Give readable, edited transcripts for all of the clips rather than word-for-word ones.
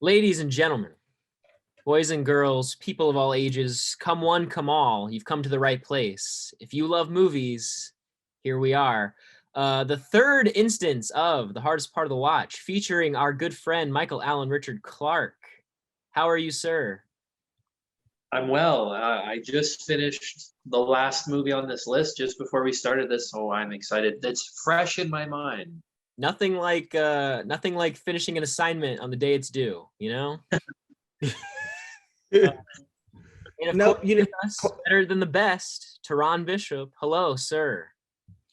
Ladies and gentlemen, boys and girls, people of all ages, come one, come all, you've come to the right place. If you love movies, here we are. The third instance of The Hardest Part of the Watch, featuring our good friend Michael Allen Richard Clark. How are you, sir? I'm well. I just finished the last movie on this list just before we started this, so I'm excited. It's fresh in my mind. Nothing like finishing an assignment on the day it's due, you know? And of course, with us, better than the best, Teron Bishop. Hello, sir.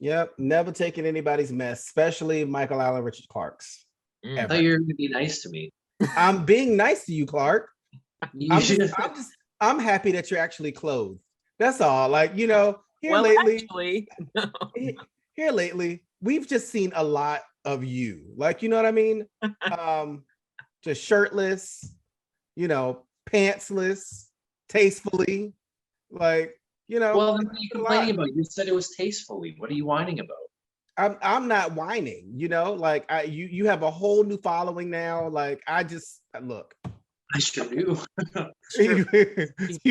Yep, never taking anybody's mess, especially Michael Allen Richard Clark's. I thought you were going to be nice to me. I'm being nice to you, Clark. I'm happy that you're actually clothed. That's all. Like, you know, here lately, we've just seen a lot of you. Like, you know what I mean? Just shirtless, you know, pantsless, tastefully, like, you know. Well, what are you complaining about? You said it was tastefully. What are you whining about? I'm not whining, you know, like you have a whole new following now. Like I just look. I sure do. You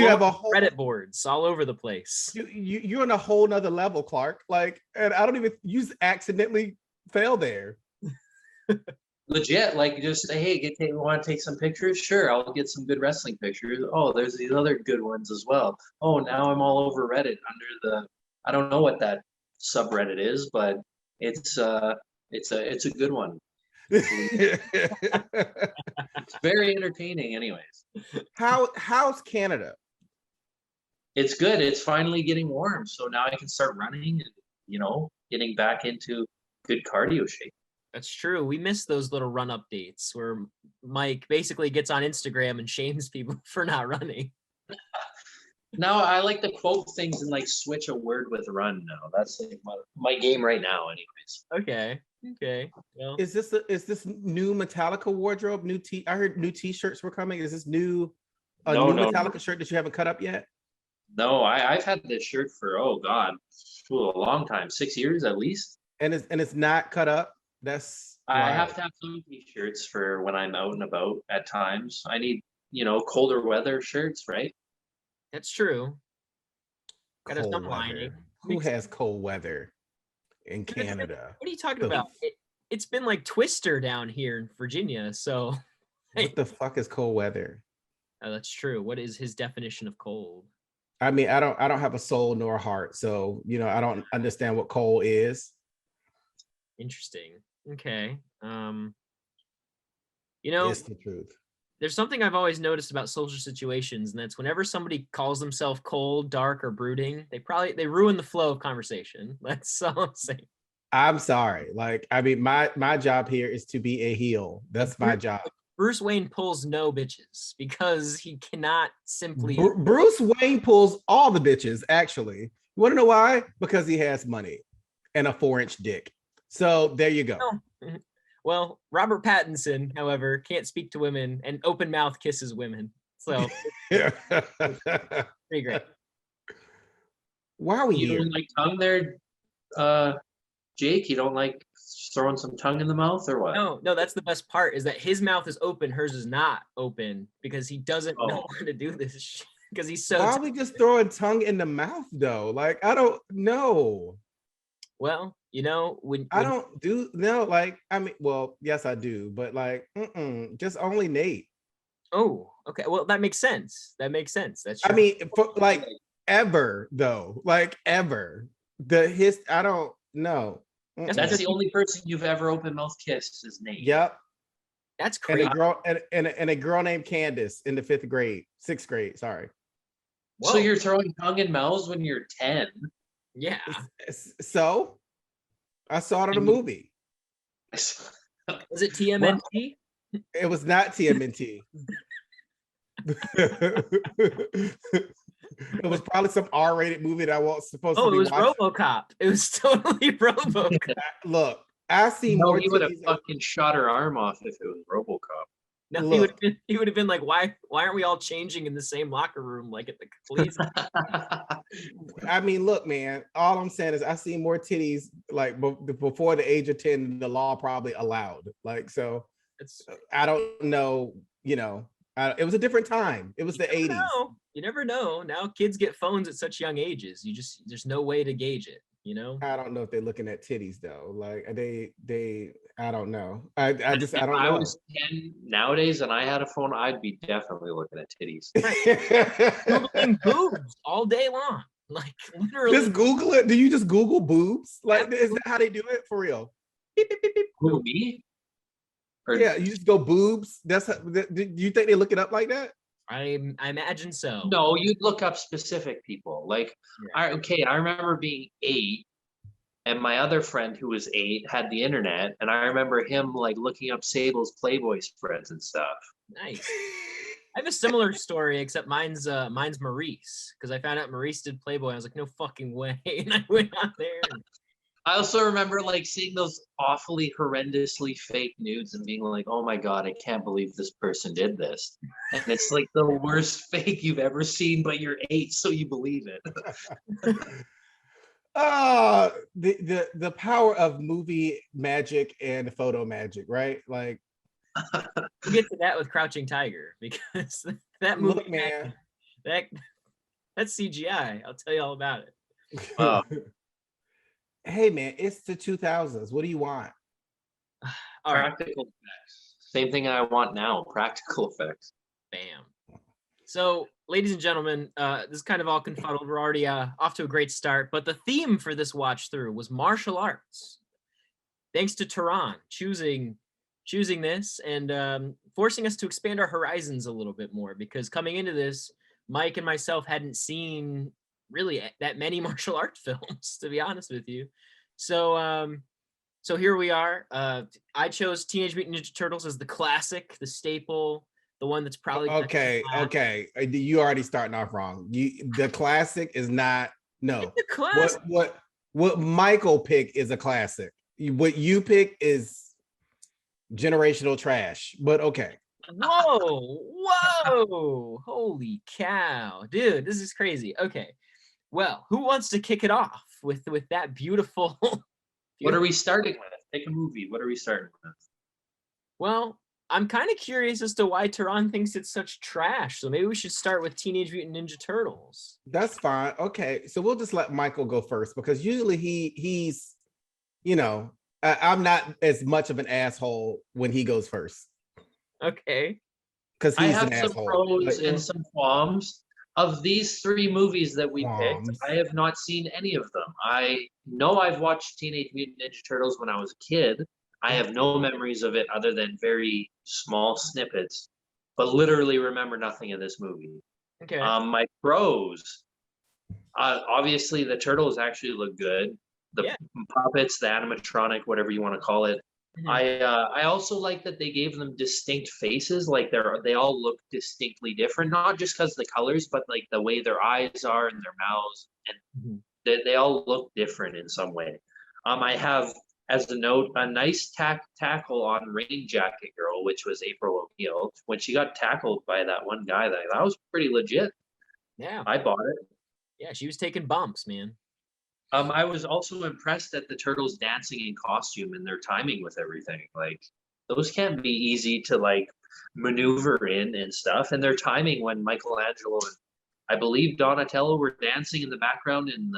have a whole Reddit boards all over the place. You're on a whole nother level, Clark. Like, and I don't even accidentally fell there. Legit, like just say, hey, want to take some pictures? Sure, I'll get some good wrestling pictures. Oh, there's these other good ones as well. Oh, now I'm all over Reddit under the I don't know what that subreddit is, but it's a good one. It's very entertaining anyways. How's Canada? It's good. It's finally getting warm, so now I can start running and, you know, getting back into good cardio shape. That's true. We miss those little run updates where Mike basically gets on Instagram and shames people for not running. Now I like to quote things and like switch a word with run now. That's like my game right now anyways. Okay. Well, is this new Metallica wardrobe? I heard new t-shirts were coming. Is this new Metallica shirt that you haven't cut up yet? No, I've had this shirt for a long time, 6 years at least. And it's not cut up. I have to have some t-shirts for when I'm out and about at times. I need, you know, colder weather shirts, right? That's true. Cold weather. Who has cold weather in Canada? What are you talking about? It's been like Twister down here in Virginia, so what the fuck is cold weather? Oh, that's true. What is his definition of cold? I mean, I don't have a soul nor a heart, so you know, I don't understand what cold is. Interesting. Okay. You know, it's the truth. There's something I've always noticed about social situations, and that's whenever somebody calls themselves cold, dark, or brooding, they ruin the flow of conversation. That's all I'm saying. I'm sorry. Like, I mean, my job here is to be a heel. That's my job. Bruce Wayne pulls no bitches because he cannot simply. Bruce Wayne pulls all the bitches, actually. You want to know why? Because he has money and a 4-inch dick. So there you go. Well, Robert Pattinson, however, can't speak to women and open mouth kisses women. So pretty great. Why are we here? You don't like tongue there, Jake? You don't like throwing some tongue in the mouth or what? No, that's the best part is that his mouth is open, hers is not open because he doesn't know how to do this shit because he's so. Why are we just throwing tongue in the mouth though? Like, I don't know. Well, you know, when I don't do like, I mean, well, yes, I do, but like, just only Nate. Oh, okay. Well, that makes sense. That's true. I mean, for, like ever though, like ever. I don't know. That's the only person you've ever open mouth kissed is Nate. Yep. That's crazy. And a girl named Candace in the 6th grade. Sorry. Whoa. So you're throwing tongue in mouths when you're 10? Yeah. So I saw it in a movie. Was it TMNT? It was not TMNT. It was probably some R-rated movie that I wasn't supposed to be watching. Oh, it was RoboCop. It was totally RoboCop. Look, I see more. He would have fucking shot her arm off if it was RoboCop. No, he would have been like, why aren't we all changing in the same locker room like at the police? I mean, look, man, all I'm saying is I see more titties like before the age of 10 the law probably allowed. Like, so I don't know you know, it was a different time. It was the 80s. No, you never know. Now kids get phones at such young ages. There's no way to gauge it, you know? I don't know if they're looking at titties though. Like I don't know. I If don't I know. was 10 nowadays and I had a phone, I'd be definitely looking at titties. Googling boobs all day long. Like literally. Just Google it. Do you just Google boobs? Like, is that how they do it for real? Beep, beep, beep, beep. Who, me? Or Yeah, you just go boobs. That's how, do you think they look it up like that? I imagine so. no, you'd look up specific people. Like, I remember being 8, and my other friend who was 8 had the internet, and I remember him like looking up Sable's Playboy spreads and stuff. Nice. I have a similar story, except mine's Maurice, because I found out Maurice did Playboy. I was like, no fucking way, and I went on there. I also remember like seeing those awfully horrendously fake nudes and being like, oh my God, I can't believe this person did this. And it's like the worst fake you've ever seen, but you're 8, so you believe it. The power of movie magic and photo magic, right? Like, We'll get to that with Crouching Tiger, because that movie, look, man, that's CGI. I'll tell you all about it. Hey man, it's the 2000s. What do you want? All right, Practical effects. Same thing I want now, practical effects. bam. So, ladies and gentlemen, this is kind of all confuddled. We're already off to a great start, but the theme for this watch through was martial arts. Thanks to Tehran choosing this and forcing us to expand our horizons a little bit more, because coming into this, Mike and myself hadn't seen really that many martial arts films, to be honest with you. So so here we are. I chose Teenage Mutant Ninja Turtles as the classic, the staple, the one that's probably okay. You already starting off wrong. The classic is not no. The classic. What Michael picked is a classic. What you pick is generational trash, but okay. Whoa, holy cow, dude, this is crazy. Okay, well, who wants to kick it off with that beautiful What are we starting with? Pick a movie. What are we starting with? Well, I'm kind of curious as to why Tehran thinks it's such trash, so maybe we should start with Teenage Mutant Ninja Turtles. That's fine. Okay, so we'll just let Michael go first, because usually he's, you know, I'm not as much of an asshole when he goes first, Okay. because I he's have an some asshole. pros and some qualms. Of these 3 movies that we Qualms. picked, I have not seen any of them. I know I've watched Teenage Mutant Ninja Turtles when I was a kid. I have no memories of it other than very small snippets, but literally remember nothing of this movie. Okay. My pros, obviously the turtles actually look good. The puppets, the animatronic, whatever you want to call it. I also like that they gave them distinct faces. Like they all look distinctly different, not just because the colors, but like the way their eyes are and their mouths, and they all look different in some way. I have, as a note, a nice tackle on Rain Jacket Girl, which was April O'Neil, when she got tackled by that one guy. That was pretty legit. Yeah. I bought it. Yeah, she was taking bumps, man. I was also impressed at the turtles dancing in costume and their timing with everything. Like, those can't be easy to like maneuver in and stuff. And their timing when Michelangelo and I believe Donatello were dancing in the background in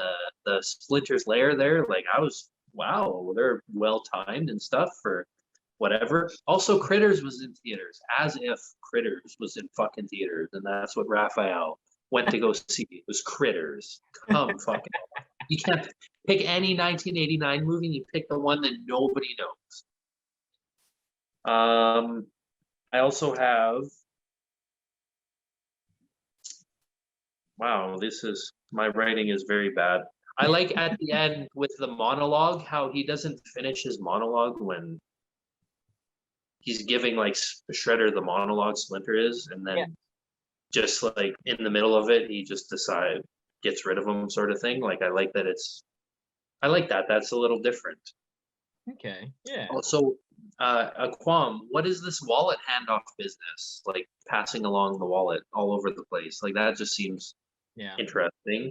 the Splinter's lair there. Like, I was, wow, they're well timed and stuff for whatever. Also, Critters was in theaters, as if Critters was in fucking theaters, and that's what Raphael went to go see. It was Critters. Come fucking. You can't pick any 1989 movie. You pick the one that nobody knows. I also have. Wow, my writing is very bad. I like at the end with the monologue how he doesn't finish his monologue when he's giving like Shredder the monologue Splinter is, and then just like in the middle of it he just gets rid of him, sort of thing. Like, I like that. That's a little different. Okay. Yeah. Also, a qualm. What is this wallet handoff business? Like passing along the wallet all over the place. Like, that just seems interesting.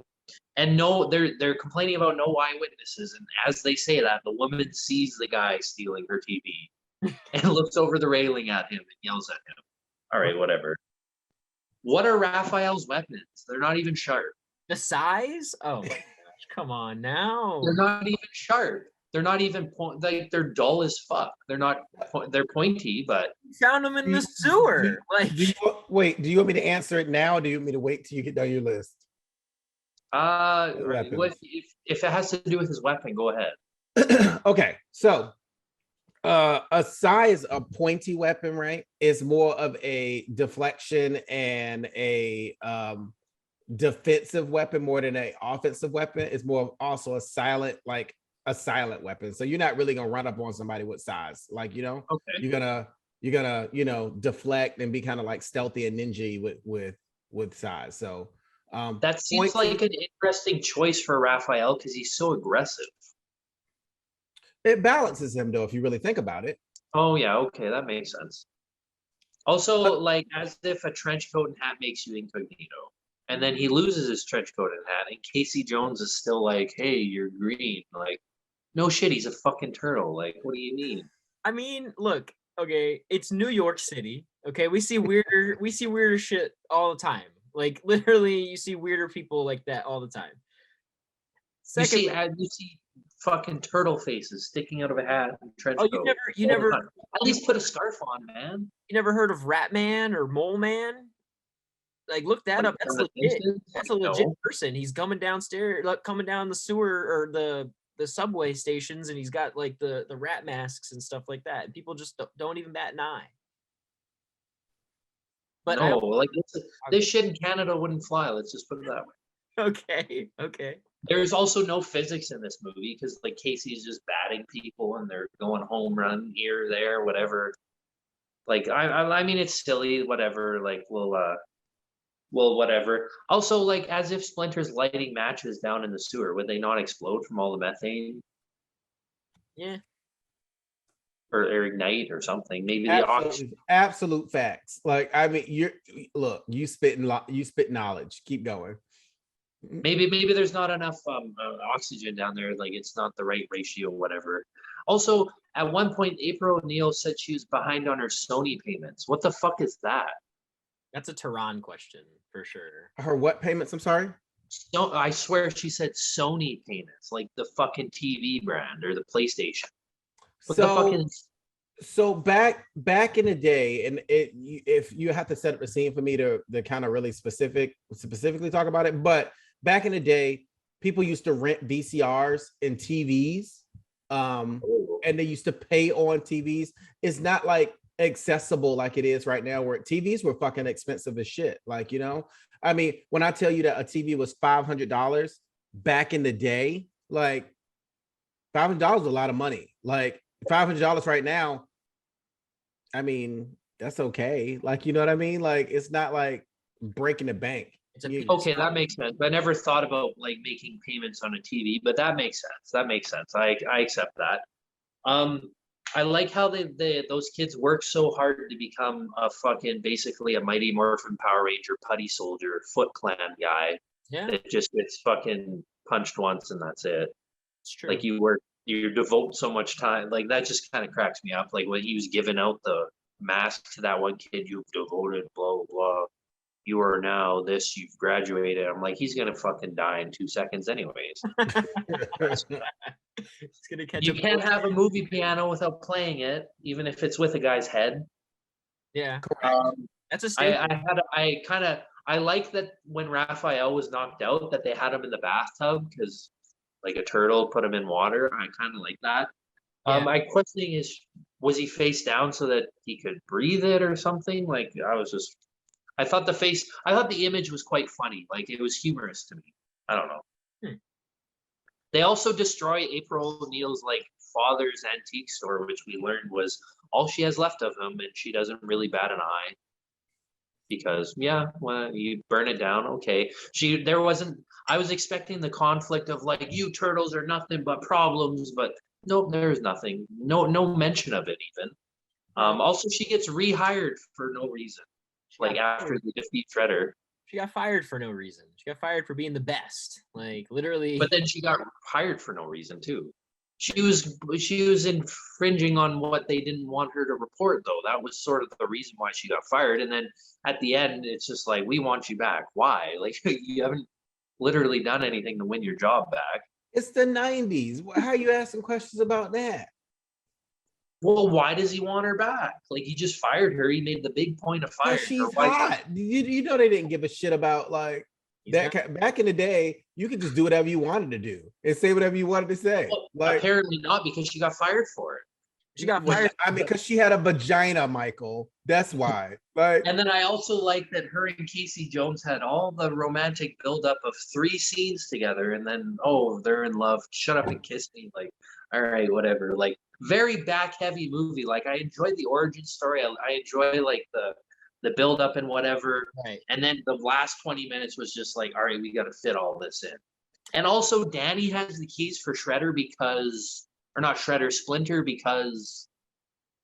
And no, they're complaining about no eyewitnesses. And as they say that, the woman sees the guy stealing her TV and looks over the railing at him and yells at him. All right, whatever. What are Raphael's weapons? They're not even sharp. The size? Oh my gosh! Come on now. They're not even sharp. They're not even like they're dull as fuck. They're not. They're pointy, but You found them in the sewer. Like, wait, do you want me to answer it now, or do you want me to wait till you get down your list? what if it has to do with his weapon? Go ahead. Okay, so a pointy weapon, right, is more of a deflection and a defensive weapon more than an offensive weapon. It's more also a silent weapon. So you're not really gonna run up on somebody with size, like, you know. Okay. You're gonna you know, deflect and be kind of like stealthy and ninja with size. So that seems like an interesting choice for Raphael because he's so aggressive. It balances him though, if you really think about it. Oh yeah, okay, that makes sense. Also, like as if a trench coat and hat makes you incognito, and then he loses his trench coat and hat, and Casey Jones is still like, "Hey, you're green." Like, no shit, he's a fucking turtle. Like, what do you mean? I mean, look, okay, it's New York City. Okay, we see weirder shit all the time. Like, literally, you see weirder people like that all the time. Secondly, you see fucking turtle faces sticking out of a hat and trench coat. You never at least put a scarf on, man. You never heard of Rat Man or Mole Man? Like, look that up. That's legit. That's a legit person. He's coming downstairs, like coming down the sewer or the subway stations, and he's got like the rat masks and stuff like that. And people just don't even bat an eye. But no, like this shit in Canada wouldn't fly. Let's just put it that way. Okay. There's also no physics in this movie because like Casey's just batting people and they're going home run here, there, whatever. Like I mean it's silly, whatever. Like well, whatever. Also, like as if Splinter's lighting matches down in the sewer, would they not explode from all the methane? Yeah. Or ignite or something. Maybe absolute facts. Like, I mean, you spit knowledge. Keep going. Maybe there's not enough oxygen down there. Like it's not the right ratio, whatever. Also, at one point, April O'Neil said she was behind on her Sony payments. What the fuck is that? That's a Tehran question for sure. Her what payments? I'm sorry. No, I swear she said Sony payments, like the fucking TV brand or the PlayStation. So back in the day, and if you have to set up a scene for me to kind of really specifically talk about it, but back in the day, people used to rent VCRs and TVs, and they used to pay on TVs. It's not like accessible like it is right now, where TVs were fucking expensive as shit. Like, you know, I mean, when I tell you that a TV was $500 back in the day, like $500 is a lot of money. Like $500 right now, I mean, that's okay. Like, you know what I mean? Like, it's not like breaking the bank. Okay, that makes sense. I never thought about like making payments on a TV, but that makes sense. I accept that. I like how those kids work so hard to become a fucking basically a Mighty Morphin Power Ranger putty soldier Foot Clan guy. Yeah. That just gets fucking punched once and that's it. It's true. Like you devote so much time. Like that just kind of cracks me up. Like when he was giving out the mask to that one kid, you've devoted, blah, blah, blah. You are now this, you've graduated. I'm like, he's gonna fucking die in 2 seconds anyways. You can't have a movie piano without playing it, even if it's with a guy's head. Yeah, that's a statement. I like that when Raphael was knocked out that they had him in the bathtub because like a turtle put him in water. I kind of like that. Yeah. My questioning is, was he face down so that he could breathe it or something? Like I thought the image was quite funny. Like it was humorous to me. I don't know. They also destroy April O'Neil's like father's antique store, which we learned was all she has left of him, and she doesn't really bat an eye. Because well, you burn it down, okay. I was expecting the conflict of like, you turtles are nothing but problems, but nope, there's nothing. No mention of it even. Also she gets rehired for no reason. Like after the defeat Shredder. She got fired for no reason. She got fired for being the best. Like literally. But then she got hired for no reason too. She was infringing on what they didn't want her to report, though. That was sort of the reason why she got fired. And then at the end, it's just like, we want you back. Why? Like, you haven't literally done anything to win your job back. It's the 90s. How are you asking questions about that? Well, why does he want her back? Like, he just fired her. He made the big point of firing her. She's hot. You know they didn't give a shit about like that. Back in the day, you could just do whatever you wanted to do and say whatever you wanted to say. Well, like, apparently not, because she got fired for it. She got fired. I mean, because she had a vagina, Michael. That's why. Like, and then I also like that her and Casey Jones had all the romantic buildup of 3 scenes together, and then they're in love. Shut up and kiss me. Like, all right, whatever. Like, very back heavy movie. Like, I enjoyed the origin story. I enjoy like the build up and whatever. Right. And then the last 20 minutes was just like, all right, we got to fit all this in. And also, Danny has the keys for Shredder Splinter, because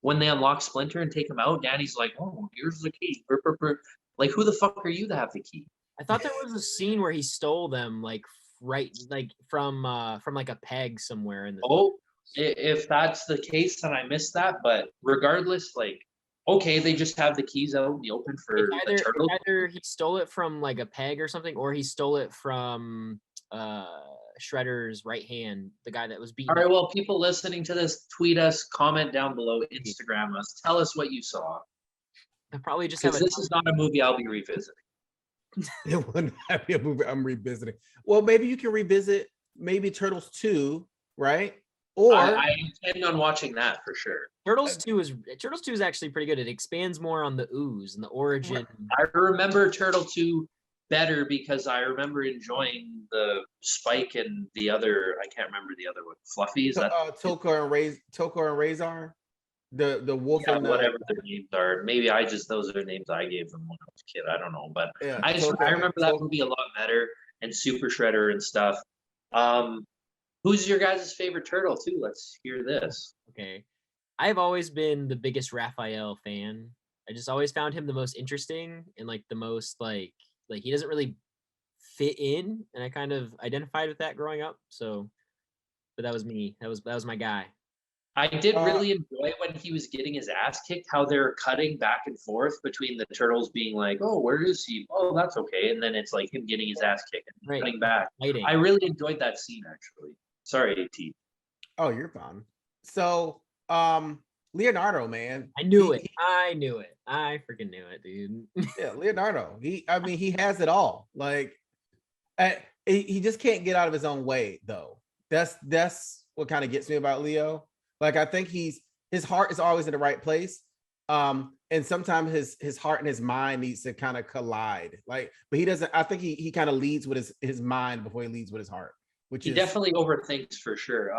when they unlock Splinter and him out, Danny's like, oh, here's the key. Like, who the fuck are you to have the key? I thought there was a scene where he stole them, like from like a peg somewhere in the. Oh, if that's the case, then I missed that. But regardless, like, okay, they just have the keys out in the open for the turtles. Either he stole it from like a peg or something, or he stole it from Shredder's right hand, the guy that was beaten. All right, well, people listening to this, tweet us, comment down below, Instagram us, tell us what you saw. I probably just because this is not a movie I'll be revisiting. It wouldn't be a movie I'm revisiting. Well, maybe you can revisit maybe Turtles 2, right? Or I intend on watching that for sure. Turtles 2 is actually pretty good. It expands more on the ooze and the origin. I remember Turtle 2 better because I remember enjoying the Spike and the other, I can't remember the other one, Fluffy. Is that Toko and Razor? The wolf and whatever their names are. Maybe those are the names I gave them when I was a kid. I don't know, but yeah, I remember that movie a lot better, and Super Shredder and stuff. Who's your guys' favorite turtle too? Let's hear this. Okay, I've always been the biggest Raphael fan. I just always found him the most interesting and like the most like he doesn't really fit in, and I kind of identified with that growing up. So, but that was me. That was my guy. I did really enjoy when he was getting his ass kicked, how they're cutting back and forth between the turtles being like, oh, where is he? Oh, that's okay. And then it's like him getting his ass kicked and cutting back. Fighting. I really enjoyed that scene, actually. Sorry, AT. Oh, you're fine. So, Leonardo, man. I knew it. I freaking knew it, dude. Yeah, Leonardo. He has it all. Like, he just can't get out of his own way, though. That's what kind of gets me about Leo. Like, I think his heart is always in the right place. And sometimes his heart and his mind needs to kind of collide. Like, but he doesn't. I think he kind of leads with his mind before he leads with his heart. He definitely overthinks for sure.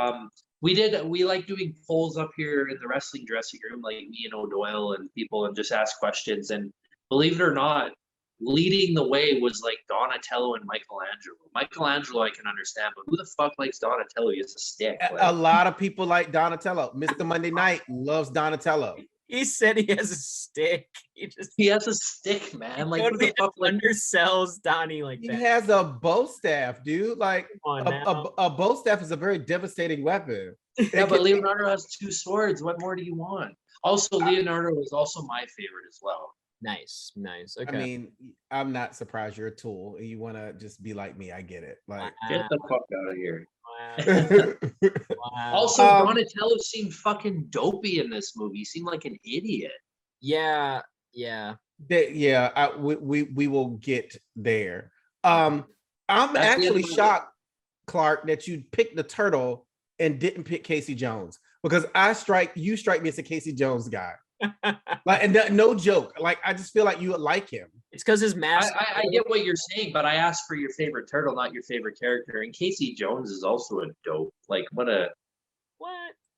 We like doing polls up here in the wrestling dressing room, like me and O'Doyle and people, and just ask questions. And believe it or not, leading the way was like Donatello and Michelangelo. Michelangelo I can understand, but who the fuck likes Donatello? He has a stick. A lot of people like Donatello. Mr. Monday Night loves Donatello. He said he has a stick. He has a stick, man. Like, totally undersells Donnie like that. He has a bow staff, dude. Like, a bow staff is a very devastating weapon. Yeah, but Leonardo has 2 swords. What more do you want? Also, Leonardo is also my favorite as well. Nice. Okay. I mean, I'm not surprised you're a tool and you want to just be like me. I get it. Like, get the fuck out of here. Wow. Also, Donatello seemed fucking dopey in this movie. He seemed like an idiot. Yeah. We will get there. I'm actually shocked, Clark, that you picked the turtle and didn't pick Casey Jones, because you strike me as a Casey Jones guy. Like, and no joke. Like, I just feel like you would like him. It's because his mask. I get what you're saying, but I asked for your favorite turtle, not your favorite character. And Casey Jones is also a dope. Like, what?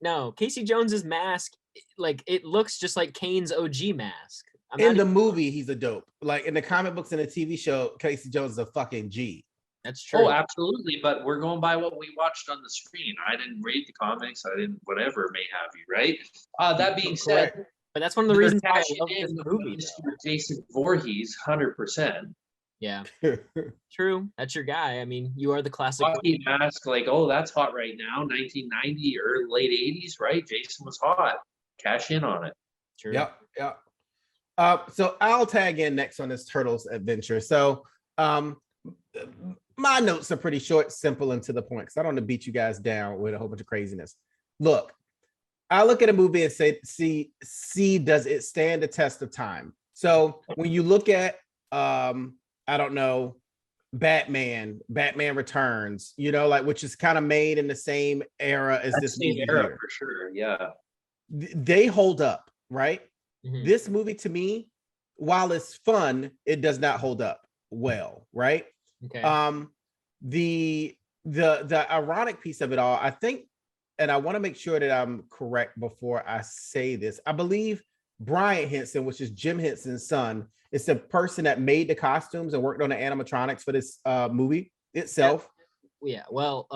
No, Casey Jones's mask, like, it looks just like Kane's OG mask. In the movie, he's a dope. Like, in the comic books and the TV show, Casey Jones is a fucking G. That's true. Oh, absolutely. But we're going by what we watched on the screen. I didn't read the comics. I didn't, whatever may have you, right? That being said, but that's one of the reasons why I love this movie. Jason Voorhees, 100%. Yeah. True. That's your guy. I mean, you are the classic. Hockey mask, like, oh, that's hot right now. 1990 or late 80s, right? Jason was hot. Cash in on it. True. Yep. Yep. So I'll tag in next on this Turtles adventure. So my notes are pretty short, simple, and to the point because I don't want to beat you guys down with a whole bunch of craziness. Look, I look at a movie and say, see, does it stand the test of time? So when you look at I don't know, Batman Returns, you know, like which is kind of made in the same era as this movie era here. for sure. Yeah. They hold up, right? Mhm. This movie to me, while it's fun, it does not hold up well, right? Okay. The ironic piece of it all, I think, and I want to make sure that I'm correct before I say this. I believe Brian Henson, which is Jim Henson's son, is the person that made the costumes and worked on the animatronics for this movie itself. Yeah. Well,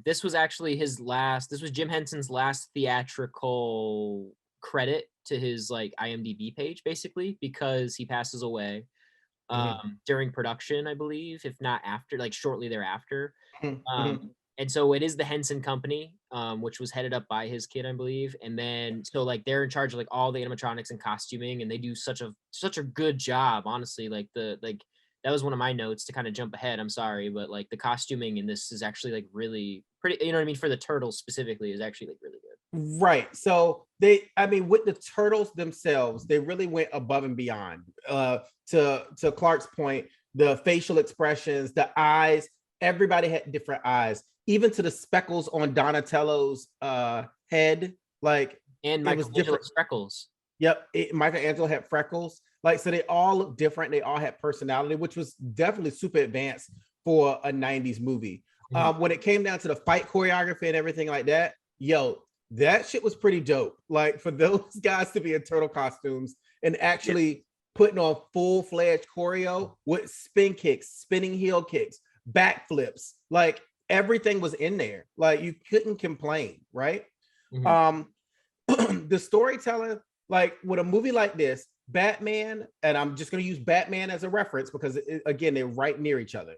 this was actually this was Jim Henson's last theatrical credit to his like IMDb page, basically, because he passes away during production, I believe, if not after, like shortly thereafter. And so it is the Henson Company, which was headed up by his kid, I believe. And then so like they're in charge of like all the animatronics and costuming, and they do such a good job, honestly. Like that was one of my notes to kind of jump ahead. I'm sorry, but like the costuming in this is actually like really pretty, you know what I mean, for the Turtles specifically is actually like really good. Right. So I mean, with the Turtles themselves, they really went above and beyond. To Clark's point, the facial expressions, the eyes, everybody had different eyes, even to the speckles on Donatello's head. Like And it was different. freckles. Yep. Michelangelo had freckles. Like, so they all look different. They all had personality, which was definitely super advanced for a 90s movie. When it came down to the fight choreography and everything like that, yo, that shit was pretty dope. Like for those guys to be in turtle costumes and actually putting on full-fledged choreo with spin kicks, spinning heel kicks, backflips, like everything was in there. Like you couldn't complain, right? The storytelling, like with a movie like this, Batman, and I'm just going to use Batman as a reference because again, they're right near each other.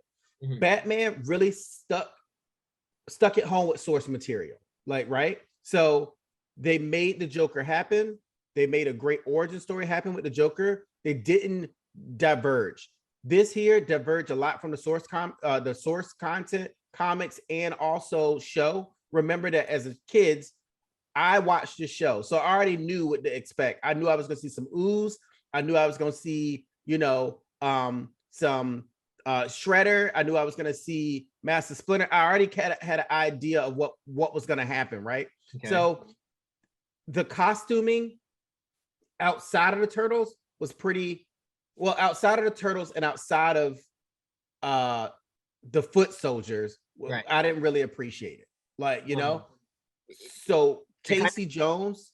Batman really stuck it home with source material, like, right? So they made the Joker happen. They made a great origin story happen with the Joker. They didn't diverge. This here diverged a lot from the source content, comics, and also show. Remember that as kids, I watched the show, so I already knew what to expect. I knew I was going to see some ooze. I knew I was going to see, some Shredder. I knew I was going to see Master Splinter. I already had an idea of what was going to happen, right? Okay. So the costuming outside of the Turtles was pretty well. Outside of the Turtles and outside of the Foot Soldiers, right, I didn't really appreciate it. Like, so Casey Jones,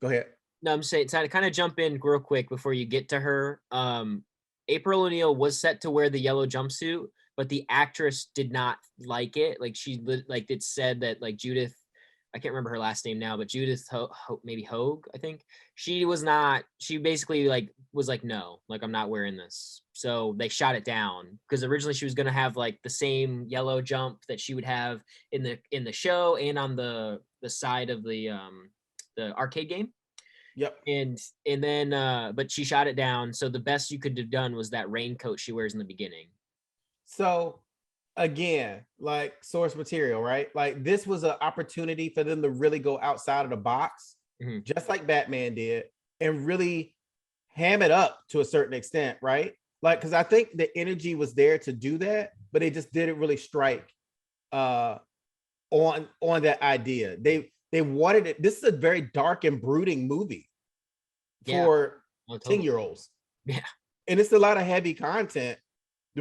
go ahead. No, I'm saying to kind of jump in real quick before you get to her. April O'Neil was set to wear the yellow jumpsuit, but the actress did not like it. Like it said that like Judith, I can't remember her last name now, but Judith maybe Hogue, I think she basically like was like, no, like I'm not wearing this. So they shot it down because originally she was going to have like the same yellow jump that she would have in the show and on the side of the arcade game. Yep. And then but she shot it down. So the best you could have done was that raincoat she wears in the beginning. So again, like source material, right? Like this was an opportunity for them to really go outside of the box, just like Batman did, and really ham it up to a certain extent, right? Like, because I think the energy was there to do that, but they just didn't really strike on that idea. They wanted it. This is a very dark and brooding movie for 10-year-olds. Yeah. And it's a lot of heavy content.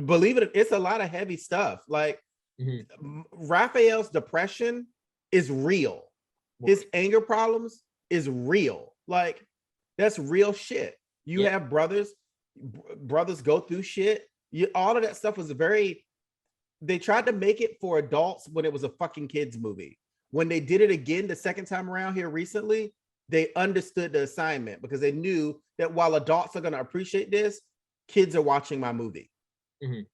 Believe it, it's a lot of heavy stuff. Like Raphael's depression is real. His anger problems is real. Like that's real shit. You have brothers go through shit. All of that stuff was they tried to make it for adults when it was a fucking kids movie. When they did it again the second time around here recently, they understood the assignment because they knew that while adults are going to appreciate this, kids are watching my movie. Mhm.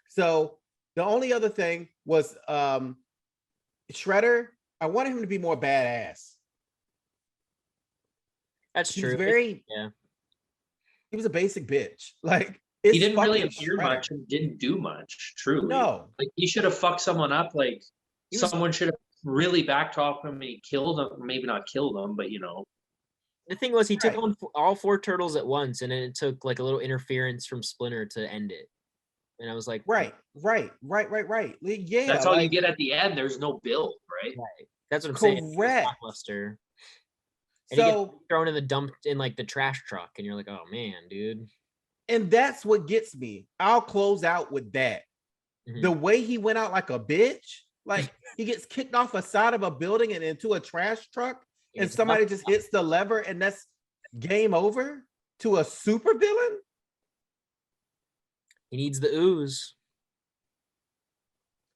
So the only other thing was Shredder. I wanted him to be more badass. That's He was true. Yeah. he was a basic bitch. Like He it's didn't really fucking appear Shredder. much and didn't do much, truly. No, Like he should have fucked someone up. Like He was someone should have really backed off him and he killed him. Maybe not killed him, but the thing was he took right, on all four turtles at once, and then it took like a little interference from Splinter to end it. And I was like, right. Yeah, that's all you like get at the end. There's no build, right? right. That's what I'm saying. It was correct. lackluster. And he gets So, thrown in the dump in like the trash truck, and you're like, oh man, dude. and that's what gets me. I'll close out with that. Mhm. The way he went out like a bitch, like he gets kicked off a side of a building and into a trash truck, and It's somebody just hits the lever, and that's game over to a super villain. He needs the ooze.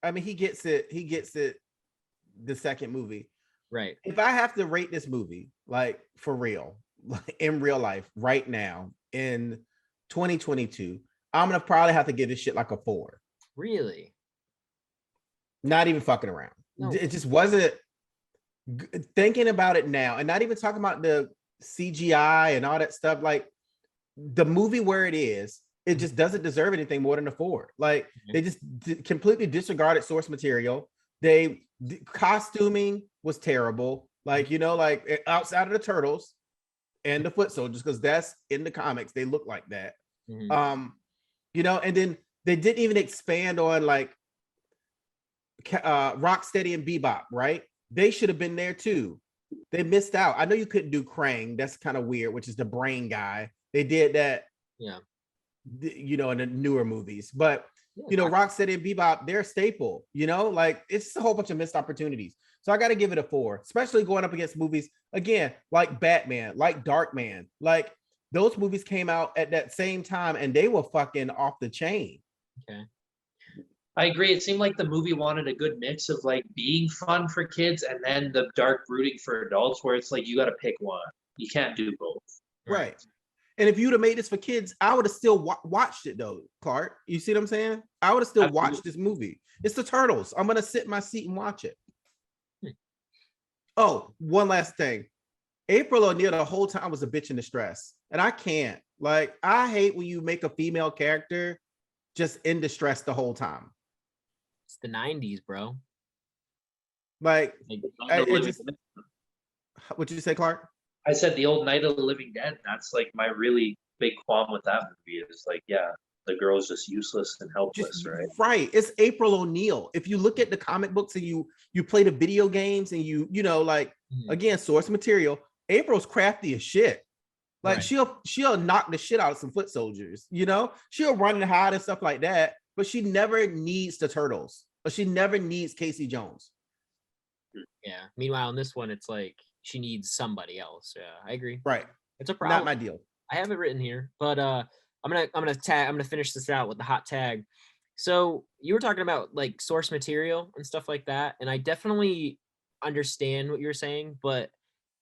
I mean, he gets it. He gets it. The second movie. Right. If I have to rate this movie, like for real, like in real life, right now in 2022, I'm gonna probably have to give this shit like a 4. Really? Not even fucking around. No. It just wasn't. Thinking about it now, and not even talking about the CGI and all that stuff. Like the movie where it is, it just doesn't deserve anything more than a 4. Like they just completely disregarded source material. Costuming was terrible. Like like outside of the turtles and the foot soldiers, because that's in the comics, they look like that. Mhm. And then they didn't even expand on like Rocksteady and Bebop, right? They should have been there too. They missed out. I know you couldn't do Krang. That's kind of weird, which is the brain guy. They did that, Yeah. in the newer movies. But Yeah, Rocksteady and Bebop, they're a staple. Like it's just a whole bunch of missed opportunities. So I got to give it a 4, especially going up against movies again like Batman, like Darkman, like those movies came out at that same time and they were fucking off the chain. Okay. I agree. It seemed like the movie wanted a good mix of like being fun for kids and then the dark brooding for adults, where it's like you got to pick one. You can't do both. Right. And if you'd have made this for kids, I would have still watched it though, Clark. You see what I'm saying? I would have still watched this movie. It's the Turtles. I'm gonna sit in my seat and watch it. Oh, one last thing. April O'Neil the whole time was a bitch in distress. And I can't. Like, I hate when you make a female character just in distress the whole time. It's the 90s, bro. Like, Night of the it Living just, Dead. what'd you say, Clark? I said the old Night of the Living Dead. That's like my really big qualm with that movie is like, yeah, the girl's just useless and helpless, right? Right. It's April O'Neil. If you look at the comic books and you play the video games and like again, source material, April's crafty as shit. Like Right. she'll knock the shit out of some foot soldiers, she'll run and hide and stuff like that, but she never needs the turtles or she never needs Casey Jones. Yeah. Meanwhile, in this one, it's like she needs somebody else. Yeah, I agree. Right. It's a problem. Not my deal. I have it written here, but I'm gonna finish this out with the hot tag. So you were talking about like source material and stuff like that, and I definitely understand what you're saying, but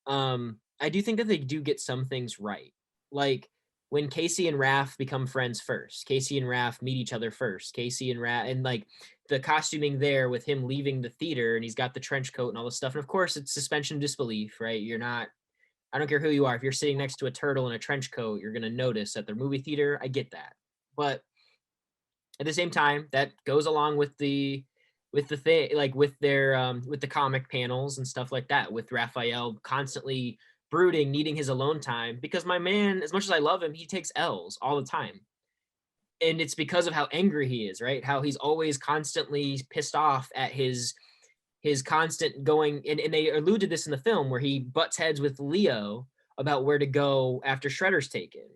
I do think that they do get some things right. Like when Casey and Raph become friends first, Casey and Raph meet each other first, Casey and Raph, and like the costuming there with him leaving the theater and he's got the trench coat and all this stuff. And of course, it's suspension of disbelief, right? I don't care who you are. If you're sitting next to a turtle in a trench coat, you're going to notice at the movie theater. I get that. But at the same time, that goes along with the thing, like with their with the comic panels and stuff like that, with Raphael constantly brooding, needing his alone time, because my man, as much as I love him, he takes L's all the time. And it's because of how angry he is, right? How he's always constantly pissed off at his constant going, and they allude to this in the film where he butts heads with Leo about where to go after Shredder's taken,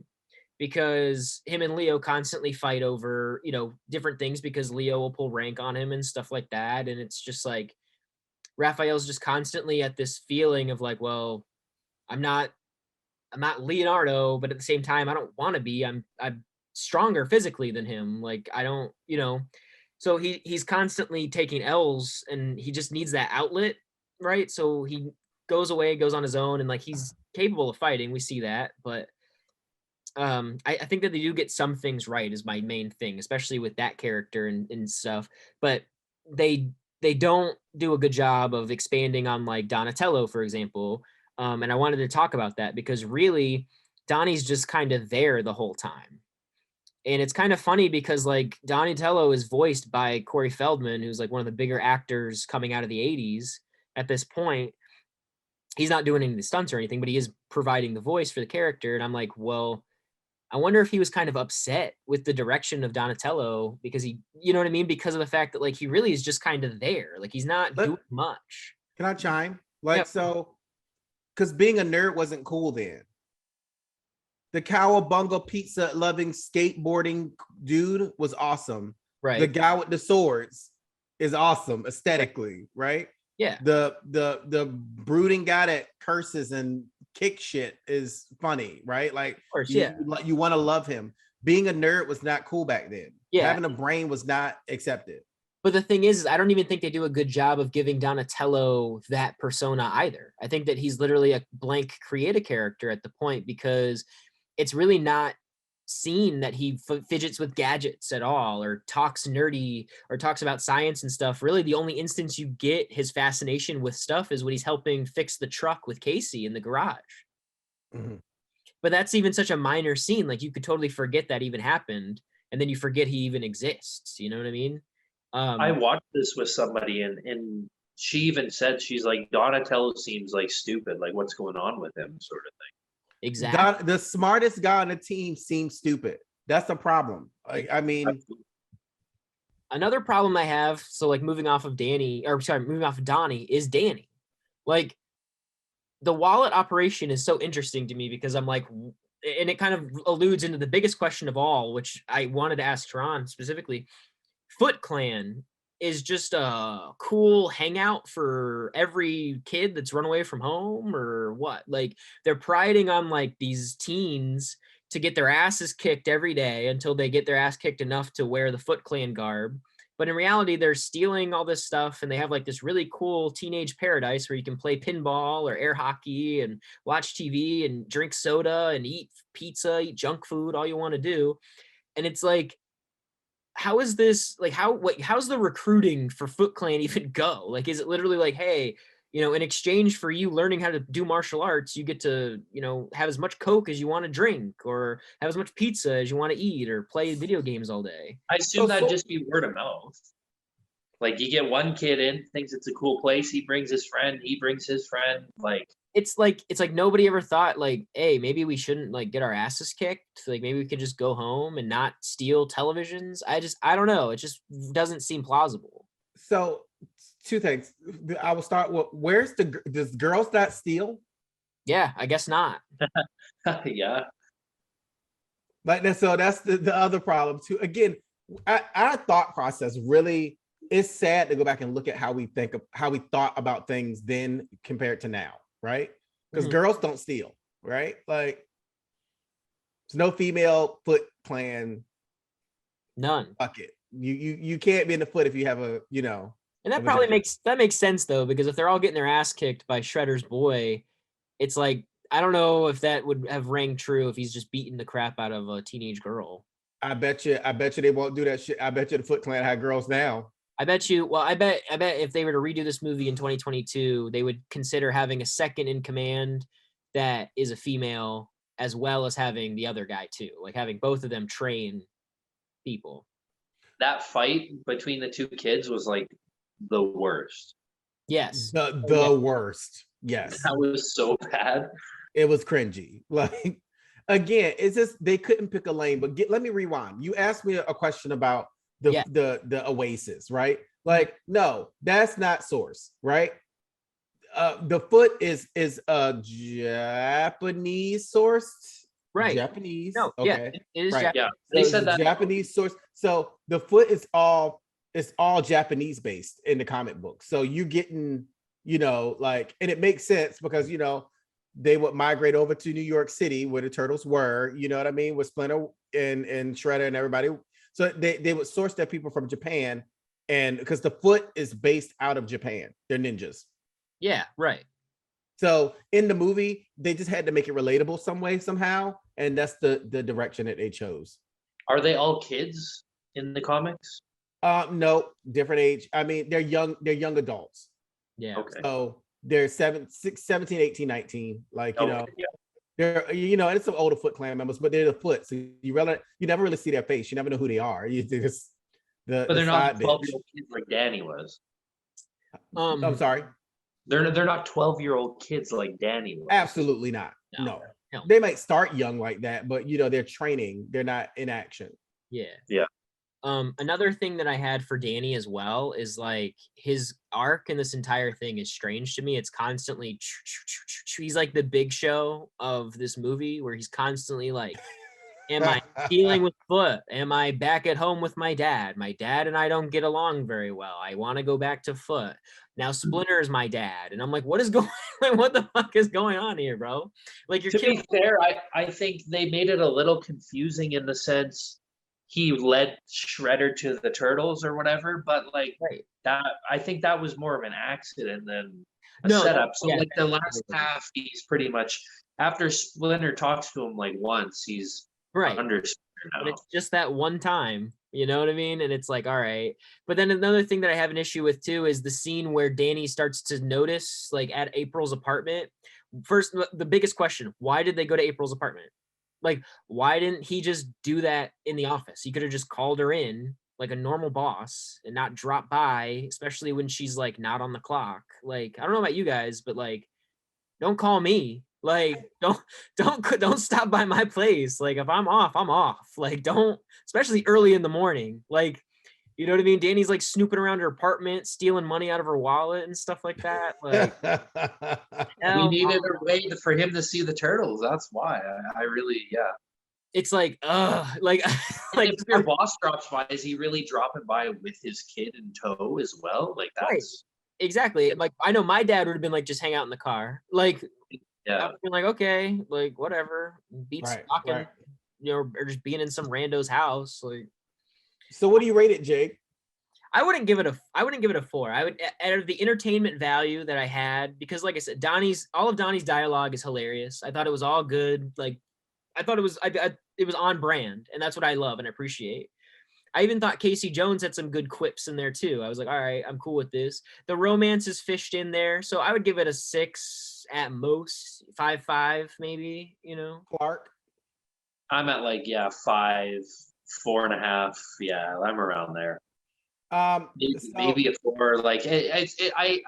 because him and Leo constantly fight over different things, because Leo will pull rank on him and stuff like that. And it's just like Raphael's just constantly at this feeling of like, well, I'm not Leonardo, but at the same time I don't want to be. I'm stronger physically than him. Like I don't, so he's constantly taking L's and he just needs that outlet, right? So he goes away, goes on his own, and like he's capable of fighting. We see that, but I think that they do get some things right is my main thing, especially with that character and stuff. But they they don't do a good job of expanding on like Donatello, for example. And I wanted to talk about that because really Donnie's just kind of there the whole time. And it's kind of funny because like Donatello is voiced by Corey Feldman, who's like one of the bigger actors coming out of the 80s at this point. He's not doing any of the stunts or anything, but he is providing the voice for the character. And I'm like, well, I wonder if he was kind of upset with the direction of Donatello because he, you know what I mean? Because of the fact that like he really is just kind of there. Like he's not Let, doing much. can I chime? Yeah, Like, so, because being a nerd wasn't cool then. The cowabunga pizza loving skateboarding dude was awesome. The right. guy with the swords is awesome Right. aesthetically, right? Yeah. The brooding guy that curses and kick shit is funny, right? Like Of course, you yeah. you want to love him. Being a nerd was not cool back then. Yeah. Having a brain was not accepted. But the thing is I don't even think they do a good job of giving Donatello that persona either. I think that he's literally a blank create a character at the point because it's really not seen that he fidgets with gadgets at all or talks nerdy or talks about science and stuff. Really, the only instance you get his fascination with stuff is when he's helping fix the truck with Casey in the garage. Mhm. But that's even such a minor scene. Like you could totally forget that even happened, and then you forget he even exists. You know what I mean? I Um, watched this with somebody, and she even said, she's like, Donatello seems like stupid. Like, what's going on with him, sort of exactly. The smartest guy on the team seems stupid. That's the problem. I mean, thing. Another problem I have, so like moving off of Danny, or sorry, moving off of Donnie, is Danny. Like the wallet operation is so interesting to me because I'm like, and it kind of alludes into the biggest question of all, which I wanted to ask Tron specifically. Foot Clan is just a cool hangout for every kid that's run away from home or what? Like they're priding on like these teens to get their asses kicked every day until they get their ass kicked enough to wear the Foot Clan garb. But in reality, they're stealing all this stuff and they have like this really cool teenage paradise where you can play pinball or air hockey and watch TV and drink soda and eat pizza, eat junk food, all you want to do. And it's like, how is this like how's the recruiting for Foot Clan even go? Like is it literally like, hey, in exchange for you learning how to do martial arts, you get to, have as much Coke as you want to drink or have as much pizza as you want to eat or play video games all day? I so, assume that'd just be word of mouth. Like, you get one kid in, thinks it's a cool place. He brings his friend. He brings his friend. Like, It's like nobody ever thought like, hey, maybe we shouldn't like get our asses kicked. Like maybe we could just go home and not steal televisions. I don't know. It just doesn't seem plausible. so two things. I will start with where's does girls not steal? Yeah, I guess not. yeah. Like that, so that's the other problem too. Again, our thought process really is sad to go back and look at how we think of how we thought about things then compared to now, right? Because Mhm. girls don't steal, right? Like there's no female Foot Clan None. bucket. You can't be in the Foot if you have And that have a probably giant. makes sense though, because if they're all getting their ass kicked by Shredder's boy, it's like I don't know if that would have rang true if he's just beating the crap out of a teenage girl. I bet you they won't do that shit. I bet you the Foot Clan had girls now. I bet you. Well, I bet if they were to redo this movie in 2022, they would consider having a second in command that is a female, as well as having the other guy too, like having both of them train people. That fight between the two kids was like the worst. Yes. The Oh, yeah. worst. Yes. That was so bad. It was cringy. Like again, it's just they couldn't pick a lane. But let me rewind. You asked me a question about Yeah. the Oasis, right? Like, no, that's not Source, right? The Foot is a Japanese source. Right. Japanese. No. Yeah. Okay. It is Right. Japanese. Yeah. So They it's said a that. Japanese source. So the Foot is all it's all Japanese based in the comic book. So you getting, like, and it makes sense because they would migrate over to New York City where the turtles were, you know what I mean, with Splinter and Shredder and everybody. So they would source their people from Japan, and because the Foot is based out of Japan, they're ninjas. Yeah. Right. So in the movie, they just had to make it relatable some way, somehow, and that's the direction that they chose. Are they all kids in the comics? No, different age. I mean, they're young adults. Yeah. Okay. So they're 17, 18, 19. Like, Okay, yeah. they're, and it's some older Foot Clan members, but they're the Foot. So you never really see their face. You never know who they are. You just But the they're not side 12-year-old kids like Danny was. I'm sorry. They're not 12-year-old kids like Danny was. Absolutely not. No. No. They might start young like that, but they're training. They're not in action. Yeah. Yeah. Another thing that I had for Danny as well is like his arc in this entire thing is strange to me. It's constantly he's like the Big Show of this movie, where he's constantly like, am I dealing with Foot? Am I back at home with my dad? My dad and I don't get along very well. I want to go back to Foot. Now Splinter is my dad. And I'm like, what the fuck is going on here, bro? Like, your To kid. be fair, I think they made it a little confusing in the sense he led Shredder to the Turtles or whatever, but like Right. that, I think that was more of an accident than a No, setup. So yeah, like the last absolutely. half, he's pretty much, after Splinter talks to him like once, he's Right. under Splinter But now. it's just that one time, you know what I mean? And it's like, all right. But then another thing that I have an issue with too is the scene where Danny starts to notice, like, at April's apartment. First, the biggest question: why did they go to April's apartment? Like, why didn't he just do that in the office? He could have just called her in like a normal boss and not drop by, especially when she's like not on the clock. Like, I don't know about you guys, but like, don't call me. Like, don't stop by my place. Like, if I'm off, I'm off. Like, don't, especially early in the morning. Like, you know what I mean? Danny's like snooping around her apartment, stealing money out of her wallet and stuff like that. Like, We hell needed no. a way for him to see the Turtles. That's why I really, yeah. It's like, like, like, If your boss drops by, is he really dropping by with his kid in tow as well? Like right. that's Exactly. Like, I know my dad would have been like, just hang out in the car. Like, yeah. I've been like, okay, like, whatever. Beat Right, stalking, right. or just being in some rando's house. Like, So what do you rate it, Jake? I wouldn't give it a 4. I would, out of the entertainment value that I had, because like I said, all of Donnie's dialogue is hilarious. I thought it was all good. Like, I thought it was, it was on brand, and that's what I love and appreciate. I even thought Casey Jones had some good quips in there too. I was like, all right, I'm cool with this. The romance is fished in there, so I would give it a 6 at most, 5 maybe. Clark? I'm at like 5, 4.5. Yeah, I'm around there. Maybe a 4. Like I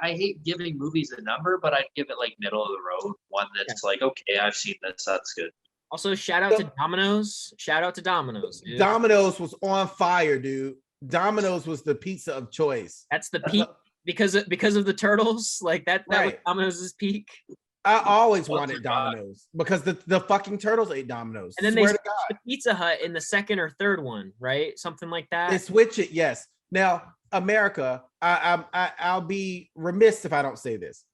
hate giving movies a number, but I'd give it like middle of the road. One that's like, okay, I've seen this. That's good. Also, shout out to Domino's. Shout out to Domino's. Dude. Domino's was on fire, dude. Domino's was the pizza of choice. That's the peak because of the Turtles. Like that was Domino's peak. I always wanted Domino's because the fucking Turtles ate Domino's. And then they switched to Pizza Hut in the second or third one, right? Something like that. They switch it, yes. Now, America, I'll be remiss if I don't say this.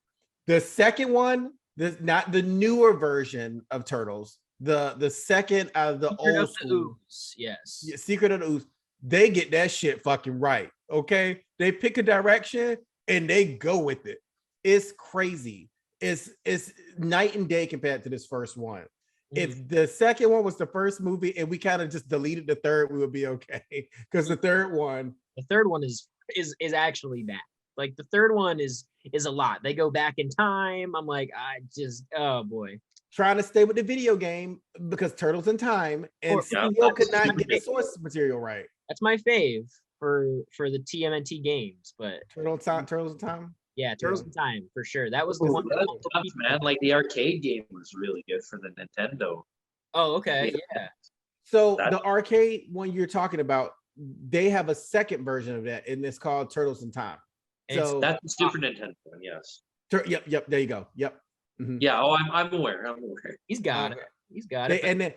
The second one, not the newer version of Turtles, the second of the Secret old of the school. Ooze, yes. Yeah, Secret of the Ooze. They get that shit fucking right. Okay. They pick a direction and they go with it. It's crazy. It's night and day compared to this first one. If the second one was the first movie and we kind of just deleted the third, we would be okay. Because the third one is actually bad. Like, the third one is a lot. They go back in time. I'm like, oh boy. Trying to stay with the video game because Turtles in Time, and still could not get the source material right. That's my fave for the TMNT games, but Turtles in Time. Yeah, Turtles in Time for sure. That was the one. That's tough, man. Like the arcade game was really good for the Nintendo. Oh, okay, yeah. So the arcade one you're talking about, they have a second version of that, and it's called Turtles in Time. So that's a Super Nintendo one, yes. Yep. There you go. Yep. Mm-hmm. Yeah. Oh, I'm aware. He's got it. He's got it. And then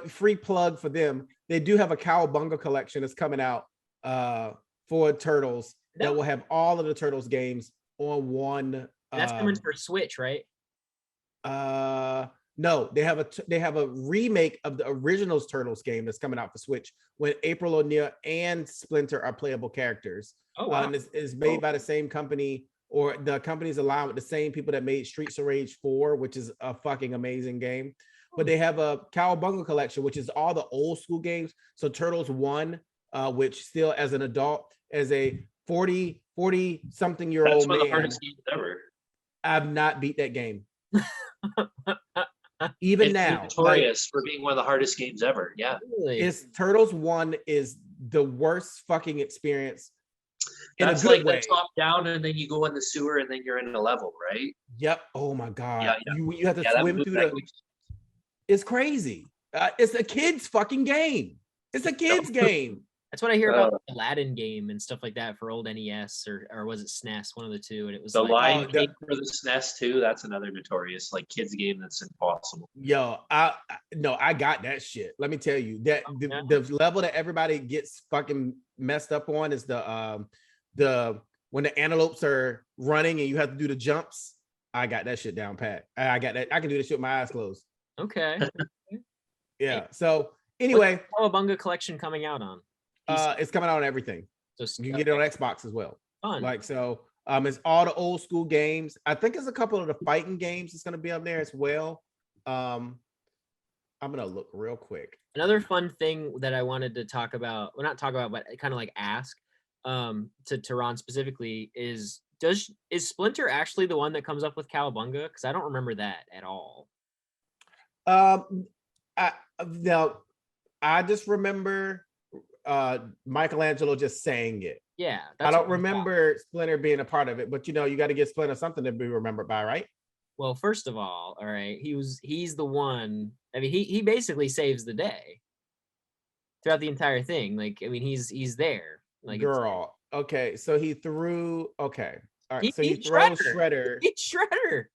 free plug for them. They do have a Cowabunga collection that's coming out for Turtles that will have all of the Turtles games on one. That's coming for Switch, right? No, they have a remake of the original Turtles game that's coming out for Switch when April O'Neil and Splinter are playable characters. Oh wow! And it's made by the same company or the company's aligned with the same people that made Streets of Rage 4, which is a fucking amazing game. But they have a Cowabunga collection, which is all the old school games. So Turtles 1, which still as an adult, as a 40 something year That's old one of the man, hardest games ever. I've not beat that game. Even It's now, notorious for being one of the hardest games ever. Yeah. Really? it's Turtles 1 is the worst fucking experience in That's a good like way. the top down, and then you go in the sewer, and then you're in a level, right? Yep. Oh my god. Yeah, You have to Yeah, swim through the. It's crazy. It's a kid's fucking game. It's a kid's game. That's what I hear about the Aladdin game and stuff like that for old NES or was it SNES, one of the two, and it was the like Lion King for the SNES too. That's another notorious like kids game that's impossible. Yo, I got that shit. Let me tell you that the level that everybody gets fucking messed up on is the when the antelopes are running and you have to do the jumps. I got that shit down pat. I got that. I can do this shit with my eyes closed. Okay. Yeah. So anyway, Cowabunga collection coming out on? It's coming out on everything. Just, you can get it on Xbox as well. Fun. Like so, it's all the old school games. I think there's a couple of the fighting games that's gonna be up there as well. I'm gonna look real quick. Another fun thing that I wanted to talk about, well, not talk about, but kind of like ask to Ron specifically is Splinter actually the one that comes up with Cowabunga? Because I don't remember that at all. I just remember Michelangelo just saying it. Yeah, I don't remember Splinter being a part of it, but you got to give Splinter something to be remembered by, right? Well, first of all right, he's the one. I mean, he basically saves the day throughout the entire thing. Like, I mean, he's there. Like, girl. Okay, so he threw. Okay, all right. So he throws Shredder. Shredder.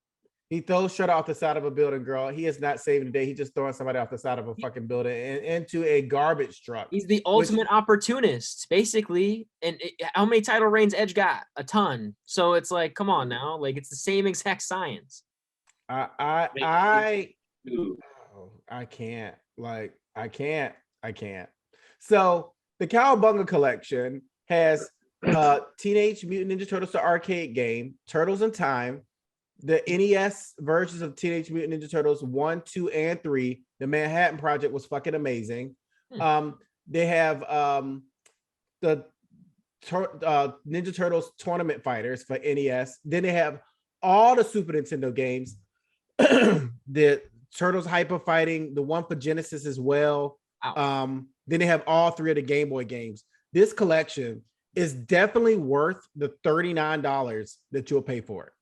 He throws Shredder off the side of a building, girl. He is not saving the day. He's just throwing somebody off the side of a fucking building and into a garbage truck. He's the ultimate opportunist, basically. And how many title reigns Edge got? A ton. So it's like, come on now. Like, it's the same exact science. I can't. Like, I can't. So the Cowabunga collection has Teenage Mutant Ninja Turtles, the arcade game, Turtles in Time, the NES versions of Teenage Mutant Ninja Turtles 1, 2, and 3. The Manhattan Project was fucking amazing. They have the Ninja Turtles Tournament Fighters for NES. Then they have all the Super Nintendo games. The Turtles Hyper Fighting, the one for Genesis as well. Then they have all 3 of the Game Boy games. This collection is definitely worth the $39 that you'll pay for it.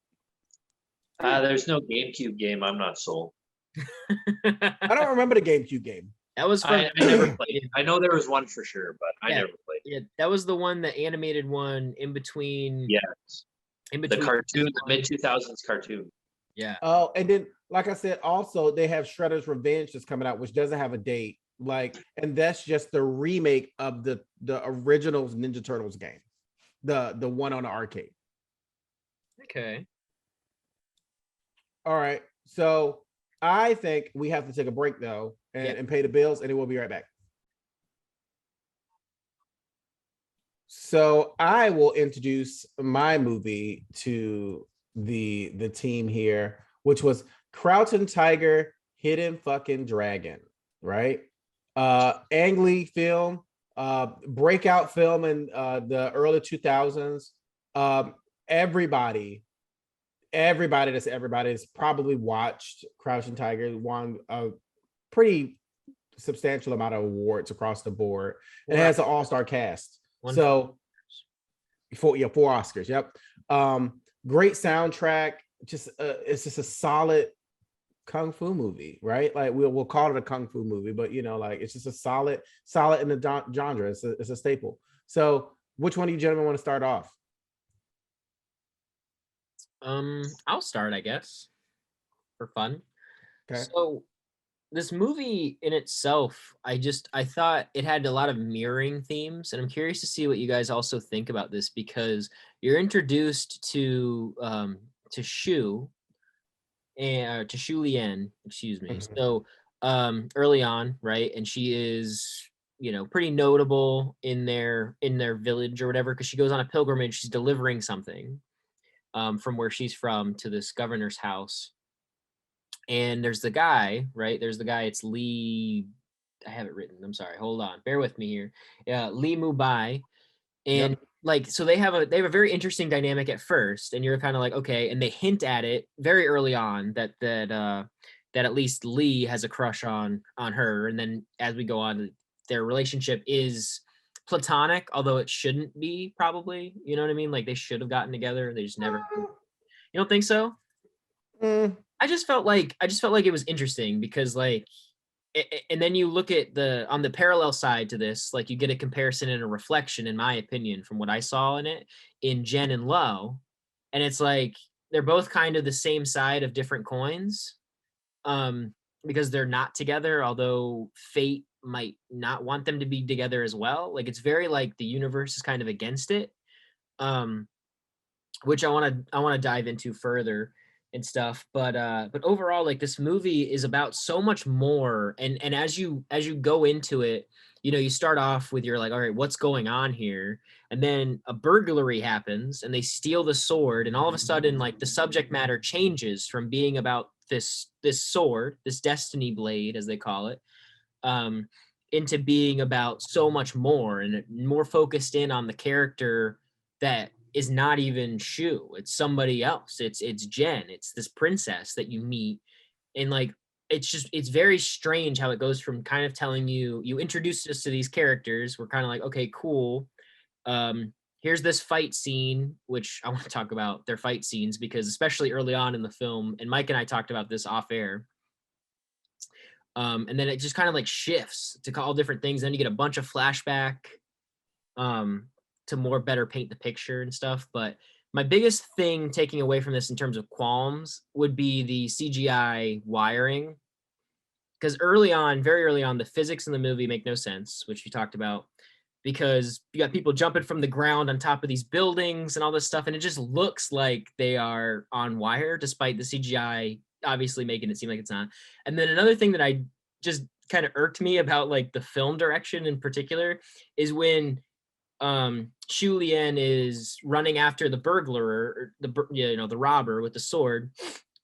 There's no GameCube game. I'm not sold. I don't remember the GameCube game. That was fun. I never played it. I know there was one for sure, but I never played it. Yeah, that was the one, the animated one in between. Yes. In between the cartoon, the mid-2000s cartoon. Yeah. Oh, and then, like I said, also they have Shredder's Revenge that's coming out, which doesn't have a date. Like, and that's just the remake of the original Ninja Turtles game, the one on the arcade. Okay. All right. So I think we have to take a break though and pay the bills, and then we'll be right back. So I will introduce my movie to the team here, which was Crouching Tiger, Hidden Fucking Dragon, right? Ang Lee film, breakout film in the early 2000s. Everybody has probably watched Crouching Tiger. Won a pretty substantial amount of awards across the board. It has an all-star cast. So 4 Oscars. Yep. Great soundtrack. Just it's just a solid kung fu movie, right? Like we'll call it a kung fu movie, but like it's just a solid in the genre. It's a staple. So which one of you gentlemen want to start off? I'll start, I guess, for fun. Okay. So this movie in itself, I thought it had a lot of mirroring themes, and I'm curious to see what you guys also think about this, because you're introduced to Shu and to Shu Lien, excuse me. Mm-hmm. So early on, right, and she is pretty notable in their village or whatever, because she goes on a pilgrimage. She's delivering something. from where she's from to this governor's house. And there's the guy, right? There's the guy. It's Lee. I have it written. I'm sorry. Hold on. Bear with me here. Yeah, Lee Mubai. And like, so they have a very interesting dynamic at first, and you're kind of like, okay, and they hint at it very early on that at least Lee has a crush on her, and then as we go on, their relationship is platonic, although it shouldn't be, probably. You know what I mean? Like, they should have gotten together. They just never. You don't think so? Mm, I just felt like it was interesting because, like, and then you look at on the parallel side to this, like, you get a comparison and a reflection, in my opinion, from what I saw in it, in Jen and Lo, and it's like they're both kind of the same side of different coins, because they're not together, although fate might not want them to be together as well. Like, it's very like the universe is kind of against it, which I want to dive into further and stuff. But overall, like, this movie is about so much more. And as you go into it, you know, you start off with, you're like, all right, what's going on here? And then a burglary happens and they steal the sword, and all of a sudden, like, the subject matter changes from being about this sword, this destiny blade, as they call it, um, into being about so much more, and more focused in on the character that is not even Shu. It's somebody else. It's Jen. It's this princess that you meet, and like, it's very strange how it goes from kind of telling you introduce us to these characters. We're kind of like, okay, cool. Here's this fight scene, which I want to talk about their fight scenes, because especially early on in the film, and Mike and I talked about this off air. And then it just kind of like shifts to all different things. Then you get a bunch of flashback, to more better paint the picture and stuff. But my biggest thing taking away from this in terms of qualms would be the CGI wiring. Because very early on, the physics in the movie make no sense, which we talked about, because you got people jumping from the ground on top of these buildings and all this stuff, and it just looks like they are on wire, despite the CGI obviously making it seem like it's not. And then another thing that I just kind of irked me about, like, the film direction in particular, is when Shu Lien is running after the burglar, or the robber with the sword.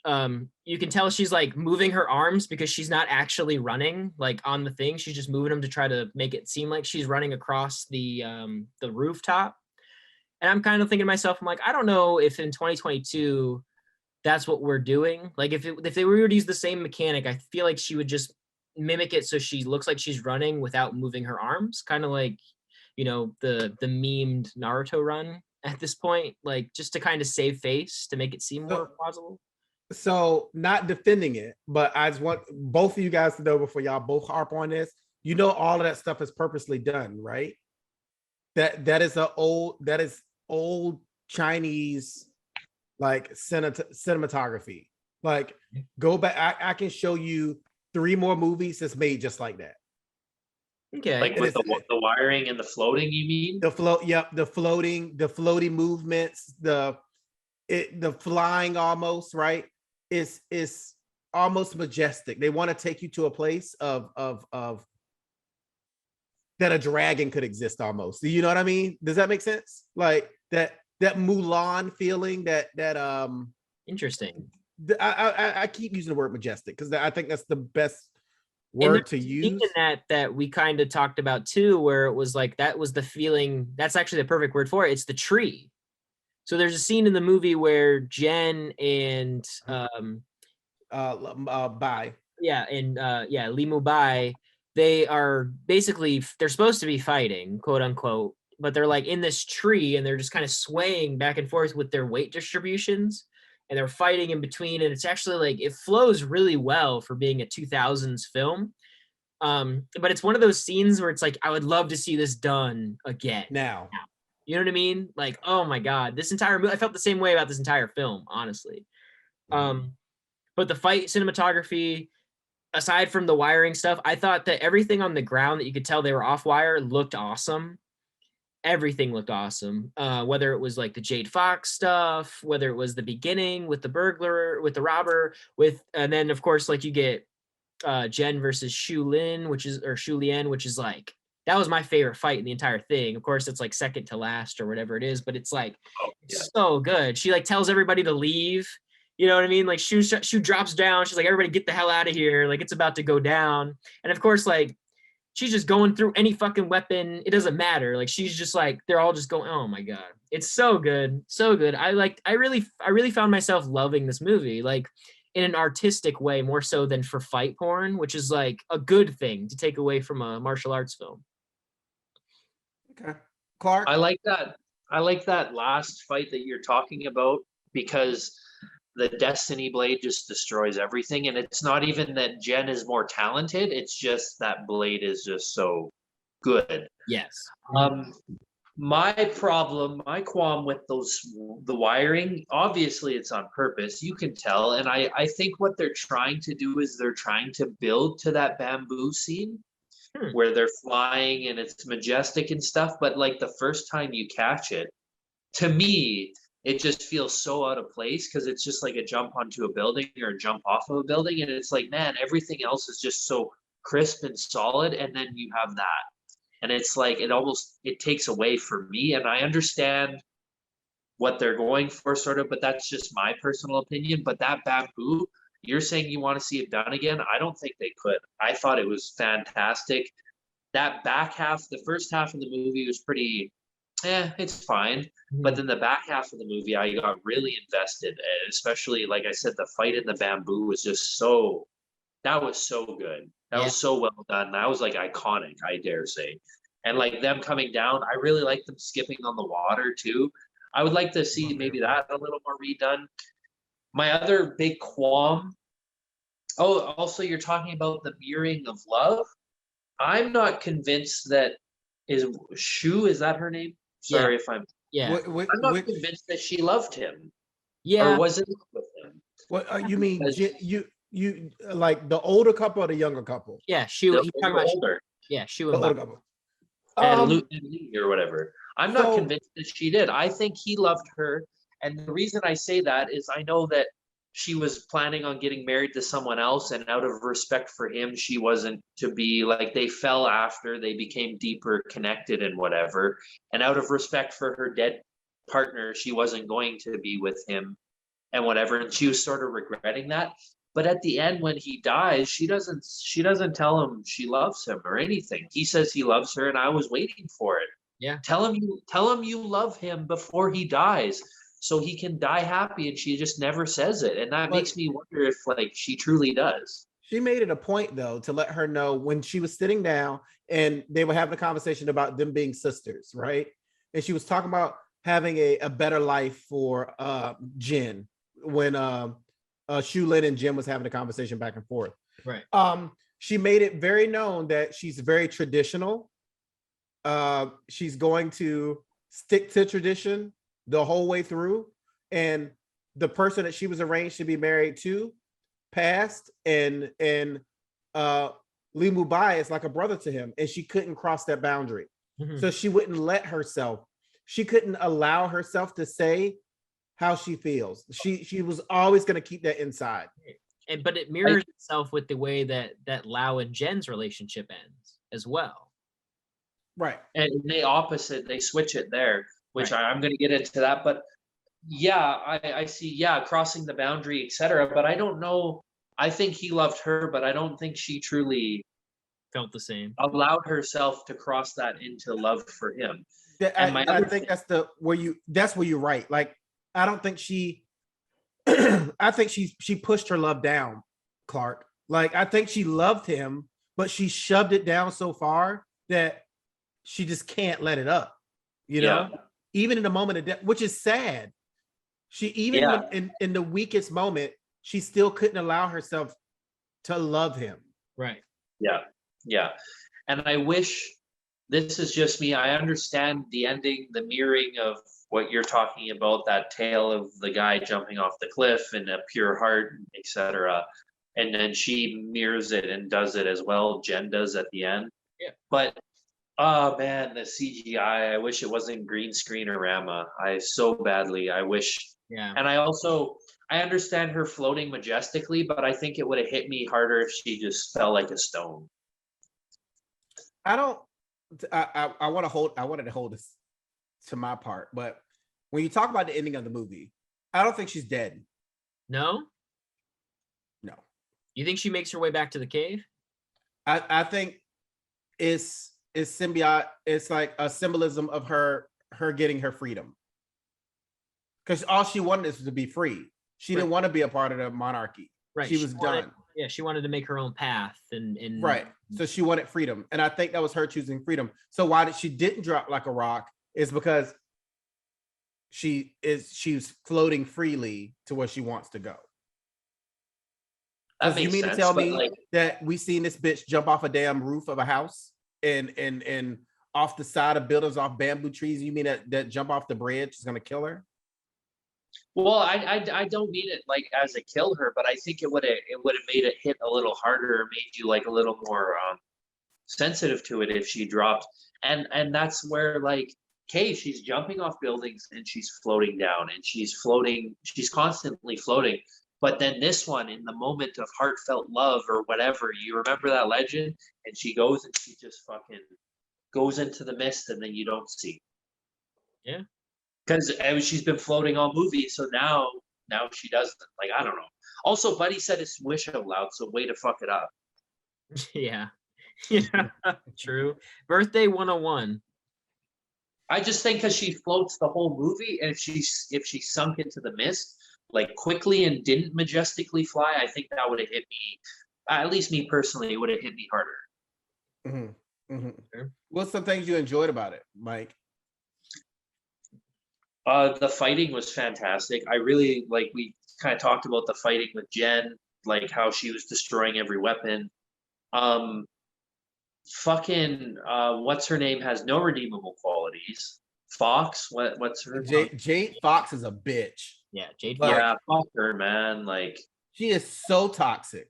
You can tell she's like moving her arms because she's not actually running like on the thing. She's just moving them to try to make it seem like she's running across the rooftop. And I'm kind of thinking to myself, I'm like, I don't know if in 2022 that's what we're doing. Like, if they were to use the same mechanic, I feel like she would just mimic it so she looks like she's running without moving her arms, kind of like, the memed Naruto run at this point, like, just to kind of save face, to make it seem more plausible. So, not defending it, but I just want both of you guys to know, before y'all both harp on this, all of that stuff is purposely done, right? That is old Chinese, like, cinematography. Like, go back. I can show you 3 more movies that's made just like that. Okay. Like with the wiring and the floating, you mean? The floating movements, the flying, almost, right? It's almost majestic. They want to take you to a place of that a dragon could exist almost. You know what I mean? Does that make sense? Like that Mulan feeling, that Interesting. I keep using the word majestic because I think that's the best word to use. That we kind of talked about too, where it was like, that was the feeling. That's actually the perfect word for it. It's the tree. So there's a scene in the movie where Jen and Bai. Li Mubai, they're supposed to be fighting, quote unquote, but they're like in this tree and they're just kind of swaying back and forth with their weight distributions, and they're fighting in between, and it's actually like, it flows really well for being a 2000s film. But it's one of those scenes where it's like, I would love to see this done again now. You know what I mean? Like, oh my God, this entire movie, I felt the same way about this entire film, honestly. But the fight cinematography, aside from the wiring stuff, I thought that everything on the ground that you could tell they were off wire looked awesome. Everything looked awesome. Whether it was like the Jade Fox stuff, whether it was the beginning with the burglar, with the robber, and then of course, like, you get Jen versus Shu Lien, which is like that was my favorite fight in the entire thing. Of course, it's like second to last or whatever it is, but it's like it's so good. She like tells everybody to leave. You know what I mean? Like Shu drops down. She's like, everybody get the hell out of here. Like it's about to go down. And of course, like she's just going through any fucking weapon. It doesn't matter. Like she's just like, they're all just going, oh my God. It's so good. So good. I really found myself loving this movie, like in an artistic way, more so than for fight porn, which is like a good thing to take away from a martial arts film. Okay. Clark? I like that. I like that last fight that you're talking about because the Destiny Blade just destroys everything. And it's not even that Jen is more talented. It's just that Blade is just so good. Yes. My qualm with the wiring, obviously it's on purpose. You can tell. And I think what they're trying to do is they're trying to build to that bamboo scene where they're flying and it's majestic and stuff. But like the first time you catch it, to me, it just feels so out of place because it's just like a jump onto a building or a jump off of a building. And it's like, man, everything else is just so crisp and solid. And then you have that. And it's like, it takes away from me. And I understand what they're going for sort of, but that's just my personal opinion. But that bamboo, you're saying you want to see it done again? I don't think they could. I thought it was fantastic. That back half, the first half of the movie was pretty, it's fine. But then the back half of the movie, I got really invested, especially, like I said, the fight in the bamboo was just that was so good. That was so well done. That was like iconic, I dare say. And like them coming down, I really like them skipping on the water too. I would like to see maybe that a little more redone. My other big qualm. Oh, also you're talking about the mirroring of love. I'm not convinced that is that her name? Sorry if I'm. Yeah. I'm not convinced that she loved him. Yeah. Or wasn't with him. What you mean? You like the older couple or the younger couple? Yeah, Shu. He's talking about older. Yeah, Shu The and older Bob. couple. And Lee or whatever. I'm not convinced that she did. I think he loved her. And the reason I say that is I know that she was planning on getting married to someone else, and out of respect for him, she wasn't to be like, they fell after, they became deeper connected and whatever. And out of respect for her dead partner, she wasn't going to be with him and whatever. And she was sort of regretting that. But at the end, when he dies, she doesn't tell him she loves him or anything. He says he loves her, and I was waiting for it. Yeah. Tell him you love him before he dies, so he can die happy. And she just never says it, and that makes me wonder if like she truly does. She made it a point though to let her know when she was sitting down and they were having a conversation about them being sisters, right? And she was talking about having a better life for Jen when Shu Lin and Jim was having a conversation back and forth. Right. She made it very known that she's very traditional. She's going to stick to tradition the whole way through. And the person that she was arranged to be married to passed, and Lee Mubai is like a brother to him, and she couldn't cross that boundary. So she wouldn't she couldn't allow herself to say how she feels. She was always going to keep that inside. But it mirrors itself with the way that Lau and Jen's relationship ends as well. Right. And they switch it there, which I'm going to get into that. But yeah, I see, crossing the boundary, etc. But I don't know. I think he loved her, but I don't think she truly felt the same. Allowed herself to cross that into love for him. I think that's where you're right. Like, I don't think I think she pushed her love down, Clark. Like, I think she loved him, but she shoved it down so far that she just can't let it up, you know, even in the moment of death, which is sad. She, even in the weakest moment, she still couldn't allow herself to love him. Right. Yeah. Yeah. And I wish, this is just me, I understand the ending, the mirroring of what you're talking about, that tale of the guy jumping off the cliff and a pure heart, etc. And then she mirrors it and does it as well. Jen does at the end. Yeah. But oh man, the CGI, I wish it wasn't green screen or Rama. I wish. Yeah. And I understand her floating majestically, but I think it would have hit me harder if she just fell like a stone. I wanted to hold this to my part, but when you talk about the ending of the movie, I don't think she's dead. No? No. You think she makes her way back to the cave? I think it's symbiote. It's like a symbolism of her getting her freedom. Because all she wanted is to be free. She didn't want to be a part of the monarchy. Right. She was done. Yeah, she wanted to make her own path and right. So she wanted freedom. And I think that was her choosing freedom. So why she didn't drop like a rock is because she's floating freely to where she wants to go. That You makes mean sense, to tell but, me like, that we seen this bitch jump off a damn roof of a house and off the side of buildings, off bamboo trees? You mean that jump off the bridge is gonna kill her? well, I don't mean it like as a kill her, but I think it would have made it hit a little harder, or made you like a little more sensitive to it if she dropped. And that's where, like, Kay, she's jumping off buildings and she's floating down, and she's constantly floating. But then this one, in the moment of heartfelt love or whatever, you remember that legend, and she goes and she just fucking goes into the mist, and then you don't see. Yeah. Because she's been floating all movie, so now she doesn't. Like, I don't know. Also, Buddy said his wish out loud, so way to fuck it up. Yeah. Yeah. True. Birthday 101. I just think because she floats the whole movie, and if she sunk into the mist like quickly and didn't majestically fly, I think that would have hit me. At least me personally, it would have hit me harder. Mm-hmm. Mm-hmm. Sure. What's some things you enjoyed about it, Mike? The fighting was fantastic. I really like. We kind of talked about the fighting with Jen, like how she was destroying every weapon. Fucking what's her name has no redeemable qualities. Fox, what's her name? Jade Fox is a bitch. Yeah, Jade. Yeah, fuck her, man. Like, she is so toxic.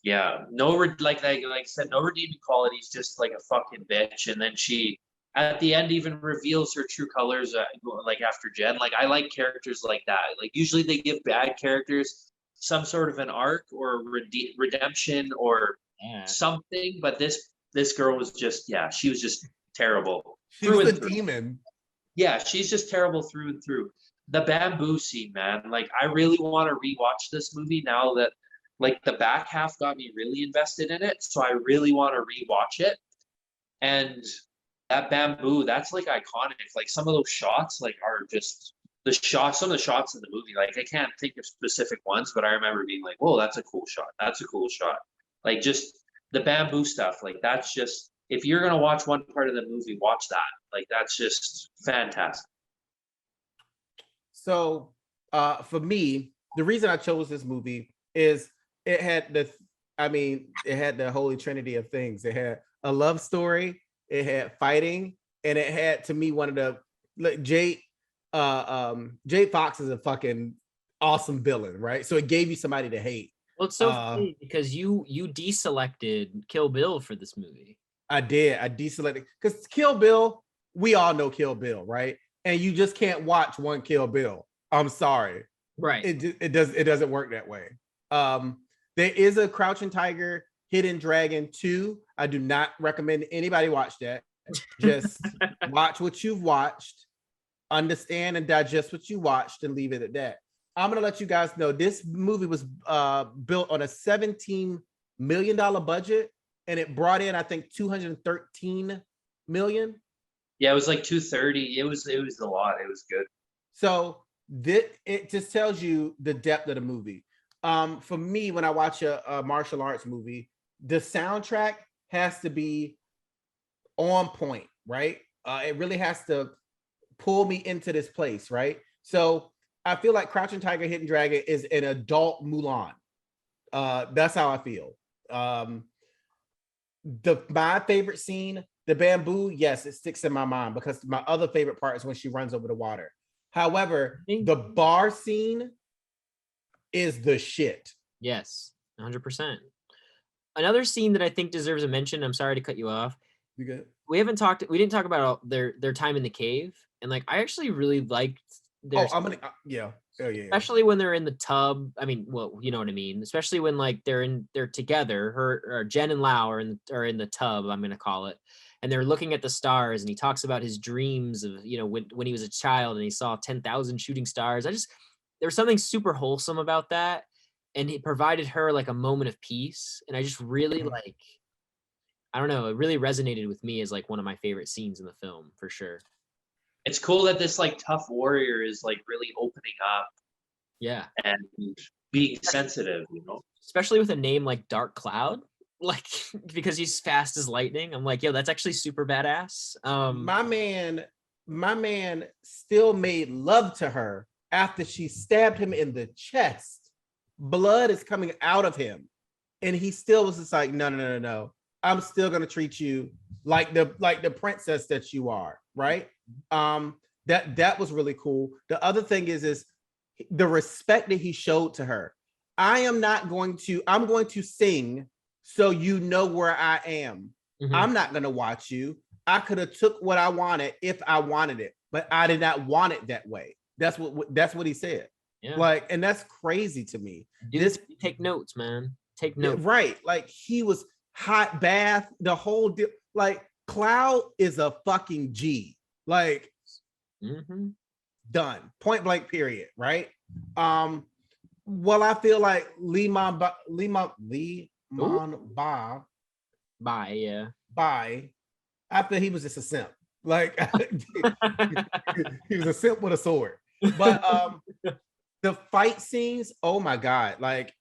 yeah, no, like I said, no redeeming qualities, just like a fucking bitch. And then she, at the end, even reveals her true colors, like after Jen. Like, I like characters like that. Like, usually they give bad characters some sort of an arc or redemption or something, but this girl was just, yeah, she was just terrible. She was a demon. Yeah, she's just terrible through and through. The bamboo scene, man. Like, I really want to rewatch this movie now that, like, the back half got me really invested in it. So I really want to rewatch it. And that bamboo, that's like iconic. Like, some of those shots, like, are just some of the shots in the movie. Like, I can't think of specific ones, but I remember being like, whoa, that's a cool shot. That's a cool shot. Like, just the bamboo stuff. Like, that's just, if you're gonna watch one part of the movie, watch that. Like, that's just fantastic. So for me, the reason I chose this movie is it had the holy trinity of things. It had a love story, it had fighting, and it had, to me, one of the, like, Jade Fox is a fucking awesome villain, right? So it gave you somebody to hate. Well, it's so funny because you deselected Kill Bill for this movie. I did. I deselected because Kill Bill, we all know Kill Bill, right? And you just can't watch one Kill Bill. I'm sorry. Right. It doesn't work that way. There is a Crouching Tiger, Hidden Dragon 2. I do not recommend anybody watch that. Just watch what you've watched, understand and digest what you watched, and leave it at that. I'm gonna let you guys know this movie was built on a $17 million budget, and it brought in, I think, 213 million. Yeah, it was like 230. It was a lot. It was good. So it just tells you the depth of the movie. For me, when I watch a martial arts movie, the soundtrack has to be on point, right? It really has to pull me into this place, right? So I feel like Crouching Tiger, Hidden Dragon is an adult Mulan. That's how I feel. My favorite scene, the bamboo, yes, it sticks in my mind because my other favorite part is when she runs over the water. However, the bar scene is the shit. Yes, 100%. Another scene that I think deserves a mention, I'm sorry to cut you off. You good? We didn't talk about their time in the cave, and like I actually really liked their yeah. Oh yeah. Especially when they're in the tub. I mean, well, you know what I mean. Especially when like they're together. Her or Jen and Lau are in the tub. I'm gonna call it, and they're looking at the stars. And he talks about his dreams of when he was a child and he saw 10,000 shooting stars. There was something super wholesome about that, and it provided her like a moment of peace. And I just really like. I don't know. It really resonated with me as like one of my favorite scenes in the film for sure. It's cool that this like tough warrior is like really opening up Yeah. and being sensitive, Especially with a name like Dark Cloud, like because he's fast as lightning. I'm like, yo, that's actually super badass. My man still made love to her after she stabbed him in the chest. Blood is coming out of him, and he still was just like, no. I'm still gonna treat you like the princess that you are, right? That was really cool. The other thing is the respect that he showed to her. I'm going to sing so you know where I am. Mhm. I'm not gonna watch you. I could have took what I wanted if I wanted it, but I did not want it that way. That's what he said. Yeah. Like, and that's crazy to me. Dude, take notes, man. Take notes. Right. Like he was hot bath, the whole deal. Like Cloud is a fucking G. Like done. Point blank, period. Right. Well, I feel like Limon Ba yeah. Bye. I feel he was just a simp. Like he was a simp with a sword. But the fight scenes, oh my god, like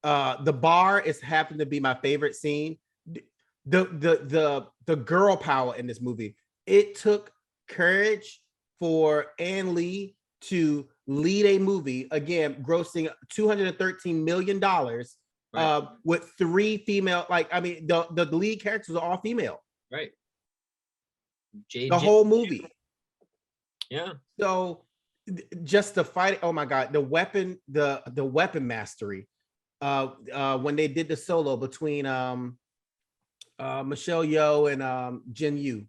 the bar is happened to be my favorite scene. The girl power in this movie. It took courage for Ann Lee to lead a movie, again grossing $213 million, right, with 3 female. Like, I mean, the lead characters are all female. Right. The whole movie. Yeah. So just the fight. Oh my god, the weapon mastery. When they did the solo between Michelle Yeoh and Jin Yu.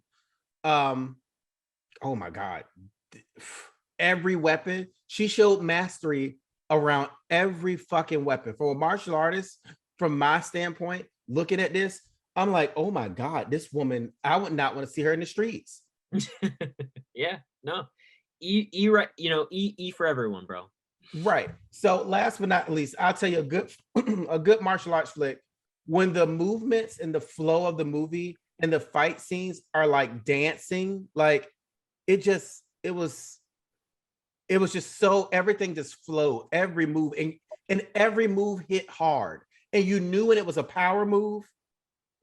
Oh my god. Every weapon, she showed mastery around every fucking weapon. For a martial artist, from my standpoint, looking at this, I'm like, oh my god, this woman, I would not want to see her in the streets. Yeah, no. E for everyone, bro. Right. So last but not least, I'll tell you a good martial arts flick, when the movements and the flow of the movie and the fight scenes are like dancing, like it was just so, everything just flowed, every move, and every move hit hard, and you knew when it was a power move,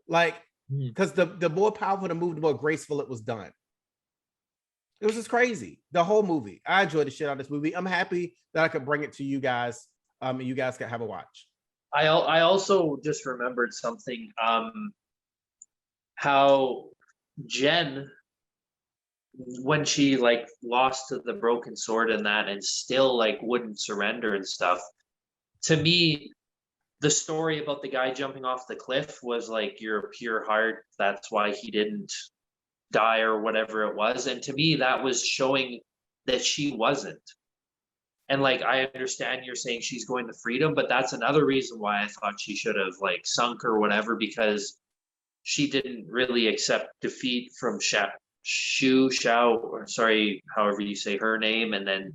like, because the more powerful the move, the more graceful it was done. It was just crazy. The whole movie. I enjoyed the shit out of this movie. I'm happy that I could bring it to you guys, and you guys can have a watch. I also just remembered something. How Jen, when she like lost to the broken sword and that, and still like wouldn't surrender and stuff. To me, the story about the guy jumping off the cliff was like, you're a pure heart. That's why he didn't die or whatever it was. And to me, that was showing that she wasn't. And like, I understand you're saying she's going to freedom, but that's another reason why I thought she should have like sunk or whatever, because she didn't really accept defeat from Shao, or sorry, however you say her name. And then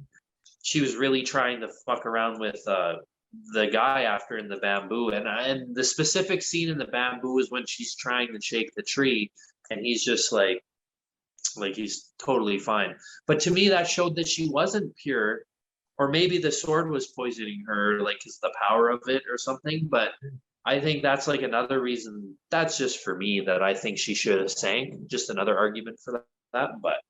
she was really trying to fuck around with the guy after in the bamboo. And the specific scene in the bamboo is when she's trying to shake the tree, and he's just like he's totally fine. But to me, that showed that she wasn't pure, or maybe the sword was poisoning her, like, because the power of it or something. But I think that's like another reason. That's just for me, that I think she should have sank. Just another argument for that. But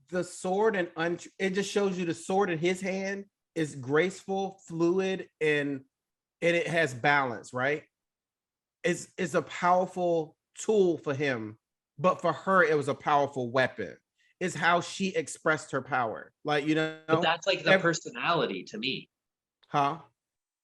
the sword it just shows you the sword in his hand is graceful, fluid, and it has balance, right? It's a powerful tool for him, but for her, it was a powerful weapon. It's how she expressed her power. Like, but that's like the personality to me. Huh?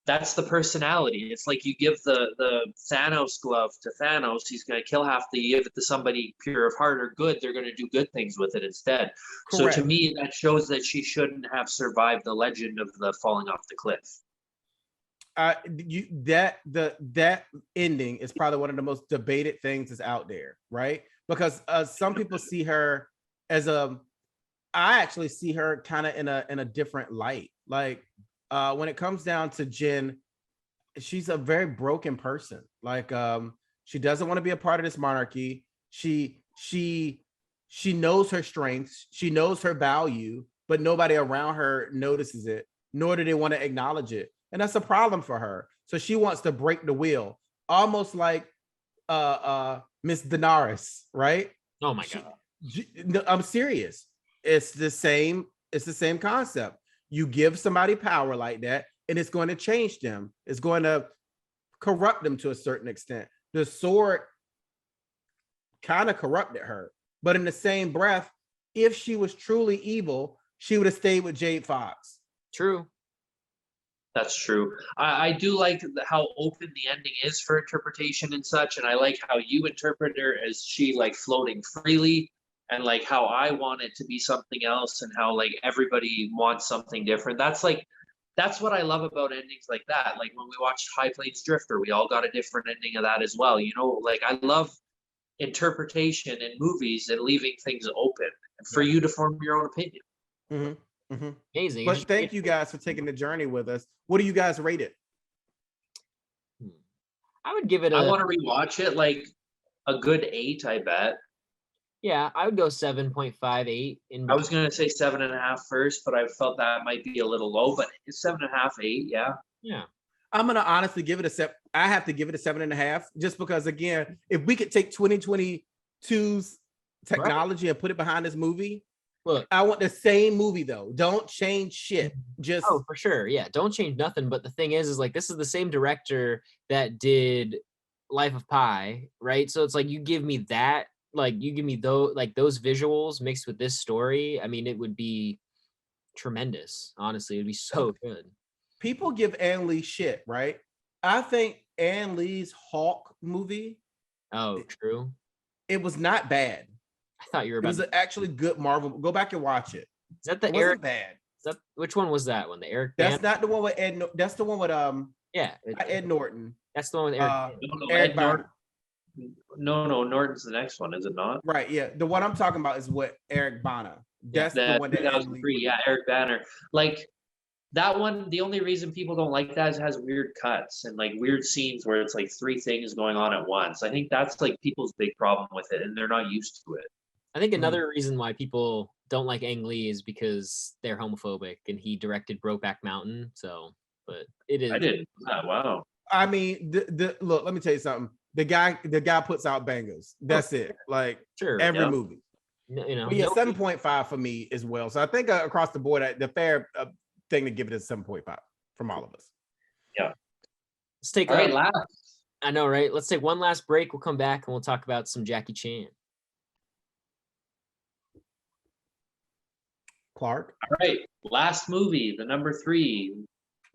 that's the personality. It's like you give the Thanos glove to Thanos, he's gonna kill half the. You give it to somebody pure of heart or good, they're gonna do good things with it instead. So to Correct. me, that shows that she shouldn't have survived the legend of the falling off the cliff. That ending is probably one of the most debated things that's out there, right? Because some people see her as I actually see her kind of in a different light. Like when it comes down to Jen, she's a very broken person. Like she doesn't want to be a part of this monarchy. She knows her strengths, she knows her value, but nobody around her notices it, nor do they want to acknowledge it. And that's a problem for her. So she wants to break the wheel, almost like Miss Daenerys, right? Oh my God. No, I'm serious. It's the same concept. You give somebody power like that, and it's going to change them. It's going to corrupt them to a certain extent. The sword kind of corrupted her, but in the same breath, if she was truly evil, she would have stayed with Jade Fox. True. That's true. I do like how open the ending is for interpretation and such, and I like how you interpret her as she like floating freely, and like how I want it to be something else, and how like everybody wants something different. That's what I love about endings like that. Like when we watched High Plains Drifter, we all got a different ending of that as well. You know, like I love interpretation in movies and leaving things open for you to form your own opinion. Mm-hmm. Mm-hmm. Amazing. But thank you guys for taking the journey with us. What do you guys rate it? I would give it I want to rewatch it, like a good 8, I bet. Yeah, I would go 7.58. I was gonna say 7.5 first, but I felt that might be a little low. But it's 7.5, 8, yeah. Yeah. I'm gonna honestly give it a 7. I have to give it a 7.5, just because again, if we could take 2022's technology and put it behind this movie, look, I want the same movie though. Don't change shit. Just for sure. Yeah, don't change nothing. But the thing is like this is the same director that did Life of Pi, right? So it's like you give me that, like you give me those visuals mixed with this story. I mean, it would be tremendous. Honestly, it would be so good. People give Ann Lee shit, right? I think Ann Lee's Hawk movie. Oh, true. It was not bad. I thought you were about. It was an actually good Marvel. Go back and watch it. Is that the it Eric? Wasn't bad. Is that which one was that one? The Eric? That's not the one with Ed. That's the one with Yeah, Ed Norton. That's the one with Eric. Eric Norton. No, Norton's the next one, is it not? Right. Yeah, the one I'm talking about is what Eric Bana. That's the one that 2003. Yeah, Eric Banner. Like that one. The only reason people don't like that is it has weird cuts and like weird scenes where it's like 3 things going on at once. I think that's like people's big problem with it, and they're not used to it. I think another reason why people don't like Ang Lee is because they're homophobic, and he directed Brokeback Mountain. So, but it is. I didn't. Wow. I mean, look. Let me tell you something. The guy puts out bangers. That's it. Like sure, every movie. You know. But yeah, 7.5 for me as well. So I think across the board, the fair thing to give it is 7.5 from all of us. Yeah. Let's take last. I know, right? Let's take one last break. We'll come back and we'll talk about some Jackie Chan. Clark. All right, last movie, the number 3,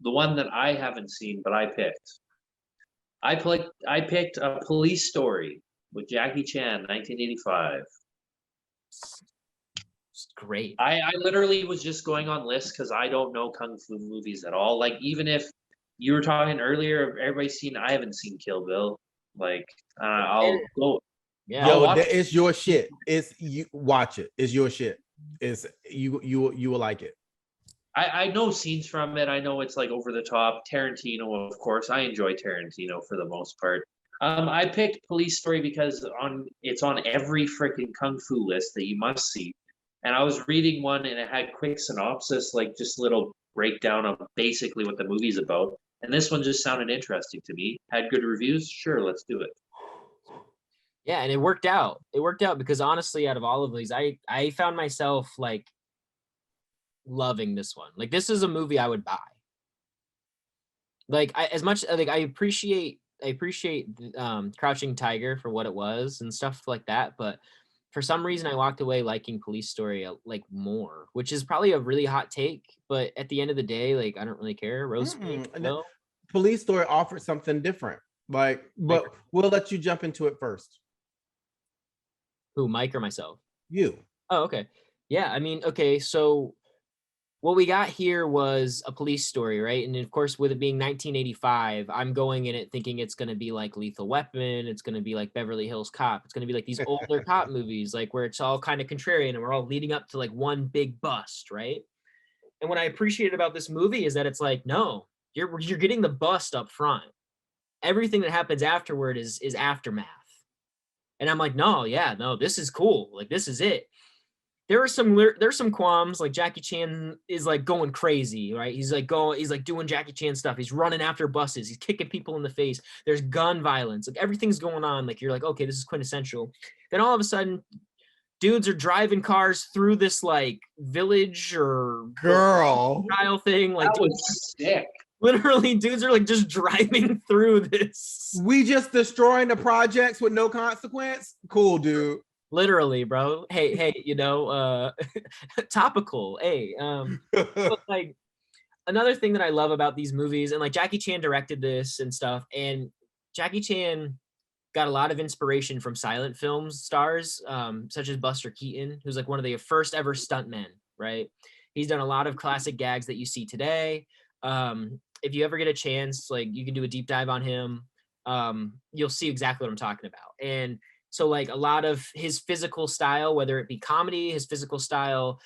the one that I haven't seen, but I picked. I picked A Police Story with Jackie Chan, 1985. It's great. I literally was just going on lists because I don't know kung fu movies at all. Like even if you were talking earlier, everybody's seen. I haven't seen Kill Bill. Like I'll go. Yeah, yo, it's your shit. It's you watch it. It's your shit. Is you will like it. I know scenes from it. I know it's like over the top. Tarantino, of course. I enjoy Tarantino for the most part. I picked Police Story because it's on every freaking kung fu list that you must see. And I was reading one and it had quick synopsis, like just little breakdown of basically what the movie's about. And this one just sounded interesting to me. Had good reviews. Sure, let's do it. Yeah, and it worked out. It worked out because honestly, out of all of these, I found myself like loving this one. Like this is a movie I would buy. Like I appreciate Crouching Tiger for what it was and stuff like that, but for some reason I walked away liking Police Story like more, which is probably a really hot take, but at the end of the day, like I don't really care. Roast me, no. Police Story offered something different. Like, but we'll let you jump into it first. Who, Mike or myself? You. Oh, okay. Yeah, I mean, okay, so what we got here was a police story, right? And of course, with it being 1985, I'm going in it thinking it's going to be like Lethal Weapon. It's going to be like Beverly Hills Cop. It's going to be like these older cop movies, like where it's all kind of contrarian and we're all leading up to like one big bust, right? And what I appreciated about this movie is that it's like, no, you're getting the bust up front. Everything that happens afterward is aftermath. And I'm like, no, yeah, no, this is cool. Like, this is it. There's some qualms. Like Jackie Chan is like going crazy, right? He's like doing Jackie Chan stuff. He's running after buses. He's kicking people in the face. There's gun violence. Like everything's going on. Like you're like, okay, this is quintessential. Then all of a sudden, dudes are driving cars through this like village or girl style thing. Like that was sick. Literally, dudes are like just driving through this. We just destroying the projects with no consequence. Cool, dude. Literally, bro. Hey, topical. Hey, but like another thing that I love about these movies, and like Jackie Chan directed this and stuff, and Jackie Chan got a lot of inspiration from silent films stars, such as Buster Keaton, who's like one of the first ever stuntmen, right? He's done a lot of classic gags that you see today. If you ever get a chance, like you can do a deep dive on him. You'll see exactly what I'm talking about. And so like a lot of his physical style, whether it be comedy, his physical style,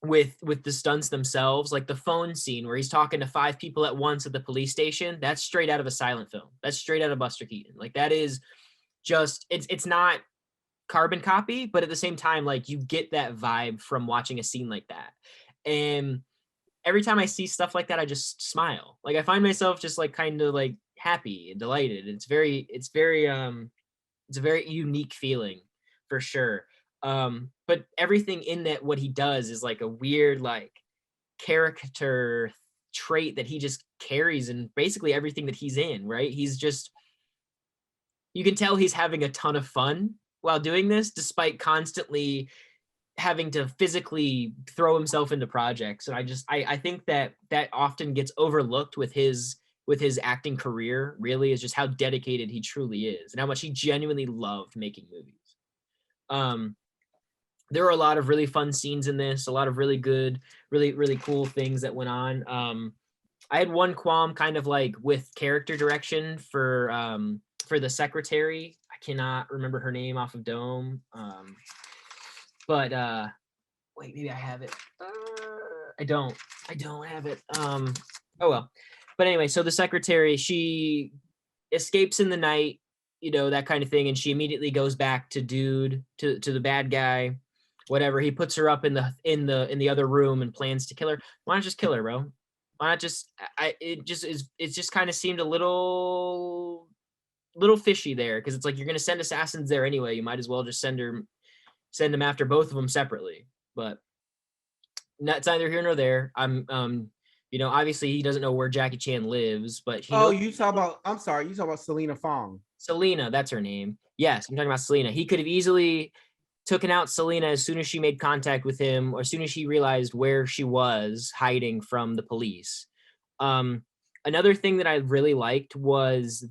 with the stunts themselves, like the phone scene where he's talking to 5 people at once at the police station, that's straight out of a silent film. That's straight out of Buster Keaton. Like that is just, it's not carbon copy, but at the same time, like you get that vibe from watching a scene like that. And every time I see stuff like that, I just smile. Like I find myself just like kind of like happy and delighted. It's a very unique feeling for sure. But everything in that, what he does is like a weird, like caricature trait that he just carries in basically everything that he's in, right? He's just, you can tell he's having a ton of fun while doing this, despite constantly having to physically throw himself into projects. And I think that often gets overlooked with his acting career, really, is just how dedicated he truly is and how much he genuinely loved making movies. There were a lot of really fun scenes in this, a lot of really good, really cool things that went on. I had one qualm kind of like with character direction for the secretary. I cannot remember her name off of Dome. But wait, maybe I have it. I don't have it. Oh well. But anyway, so the secretary, she escapes in the night, you know, that kind of thing, and she immediately goes back to to the bad guy, whatever. He puts her up in the other room and plans to kill her. Why not just kill her, bro? Why not just it just kind of seemed a little fishy there, because it's like you're gonna send assassins there anyway. You might as well just send them after both of them separately. But it's neither here nor there. You know, obviously he doesn't know where Jackie Chan lives, but you talk about, I'm sorry, you talk about Selena Fong. Selena, that's her name. Yes, I'm talking about Selena. He could have easily taken out Selena as soon as she made contact with him, or as soon as she realized where she was hiding from the police. Another thing that I really liked was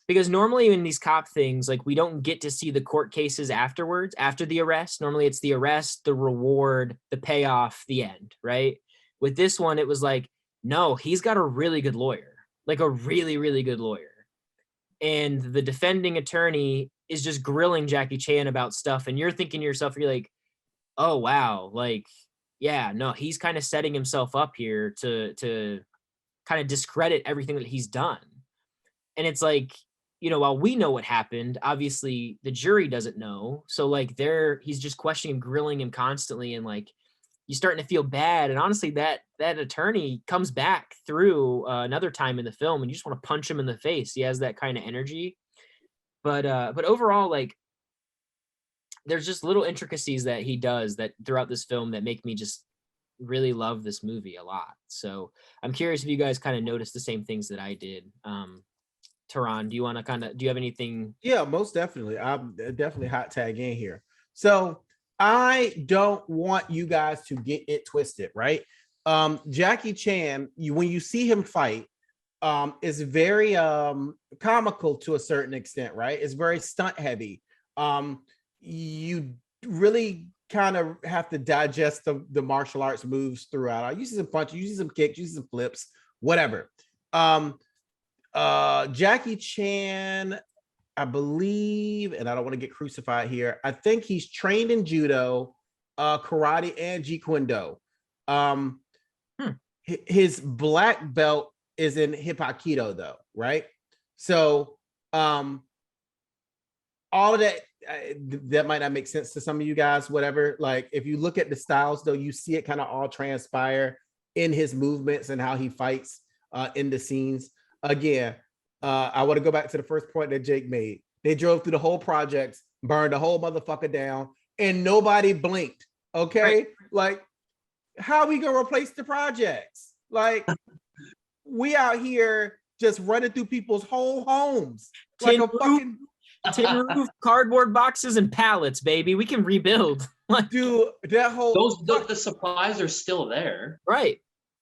because normally in these cop things, like we don't get to see the court cases afterwards, after the arrest. Normally it's the arrest, the reward, the payoff, the end, right? With this one, it was like, no, he's got a really good lawyer, like a really, really good lawyer. And the defending attorney is just grilling Jackie Chan about stuff. And you're thinking to yourself, you're like, oh, wow. Like, yeah, no, he's kind of setting himself up here to kind of discredit everything that he's done. And it's like, you know, while we know what happened, obviously the jury doesn't know. So like he's just questioning him, grilling him constantly. And like, you're starting to feel bad. And honestly, that attorney comes back through another time in the film, and you just want to punch him in the face. He has that kind of energy. But overall, like, there's just little intricacies that he does that throughout this film that make me just really love this movie a lot. So I'm curious if you guys kind of noticed the same things that I did. Tehran, do you have anything? Yeah, most definitely. I'm definitely hot tag in here. So I don't want you guys to get it twisted, right? Jackie Chan, when you see him fight, is very comical to a certain extent, right? It's very stunt heavy. You really kind of have to digest the martial arts moves throughout. You see some punches, you see some kicks, you see some flips, whatever. Jackie Chan, I believe, and I don't want to get crucified here, I think he's trained in judo, karate, and jeet kune do. His black belt is in hip-aikido though, right? So all of that that might not make sense to some of you guys, whatever. Like if you look at the styles though, you see it kind of all transpire in his movements and how he fights in the scenes. Again, I want to go back to the first point that Jake made. They drove through the whole project, burned the whole motherfucker down, and nobody blinked. Okay, right. Like how we gonna replace the projects? Like we out here just running through people's whole homes like a fucking tin roof, cardboard boxes, and pallets, baby. We can rebuild. Dude, that whole the supplies are still there. Right.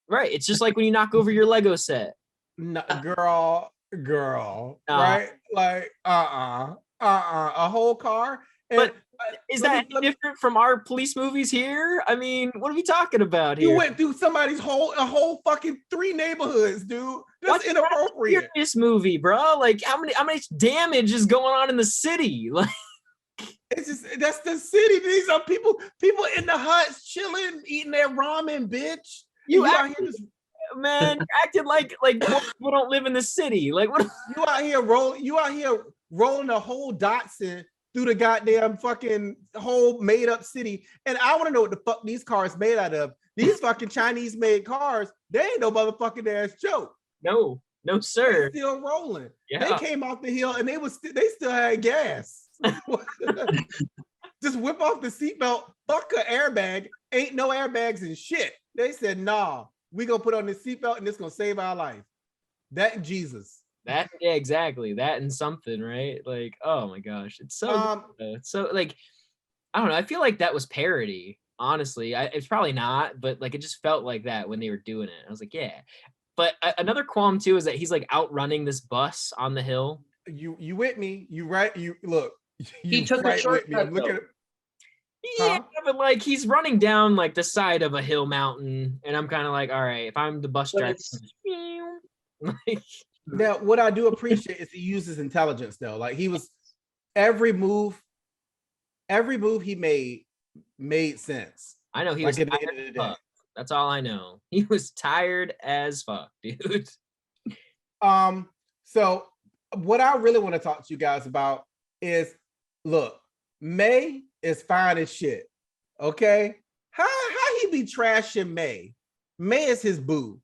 It's just like when you knock over your Lego set. No, girl, right? Like a whole car. But is that different from our police movies here? I mean, what are we talking about here? You went through somebody's whole fucking 3 neighborhoods, dude. That's inappropriate. This movie, bro. Like how much damage is going on in the city? Like it's just that's the city. These are people in the huts chilling, eating their ramen, bitch. You out here just man, acting like people don't live in the city. Like what you out here rolling a whole Datsun through the goddamn fucking whole made up city. And I want to know what the fuck these cars made out of. These fucking Chinese made cars, they ain't no motherfucking ass joke. No, sir. They're still rolling. Yeah. They came off the hill and they still had gas. Just whip off the seatbelt, fuck an airbag. Ain't no airbags and shit. They said, nah, we gonna put on this seatbelt and it's gonna save our life. That and Jesus. Yeah, exactly. That and something, right? Like, oh my gosh, it's so so like, I don't know. I feel like that was parody. Honestly, it's probably not, but like it just felt like that when they were doing it. I was like, yeah. But another qualm too is that he's like outrunning this bus on the hill. You with me? You right? You look. He took a shortcut. Yeah, but like he's running down like the side of a hill mountain, and I'm kind of like, all right, if I'm the bus driver, like. Now, what I do appreciate is he uses intelligence though. Like he was every move he made sense. I know he was tired as fuck. That's all I know. He was tired as fuck, dude. So what I really want to talk to you guys about is look, May is fine as shit. Okay. How he be trashing May? May is his boo.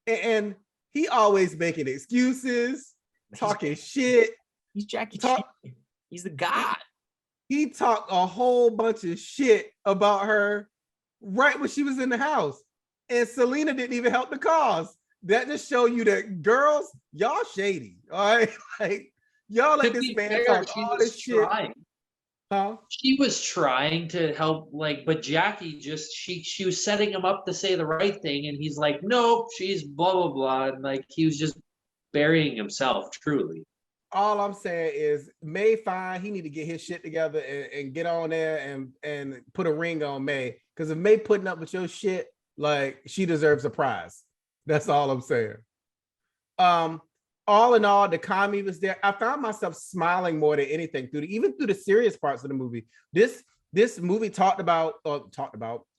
And he always making excuses, talking shit. He's Jackie Chan. He's the god. He talked a whole bunch of shit about her right when she was in the house. And Selena didn't even help the cause. That just show you that girls, y'all shady. All right. Like y'all let this man talk all this shit. Huh? She was trying to help, like, but Jackie just she was setting him up to say the right thing, and he's like, nope, she's blah blah blah, and like he was just burying himself. Truly, all I'm saying is May fine. He need to get his shit together and get on there and put a ring on May. Because if May putting up with your shit, like she deserves a prize. That's all I'm saying. All in all, the comedy was there. I found myself smiling more than anything even through the serious parts of the movie. This movie talked about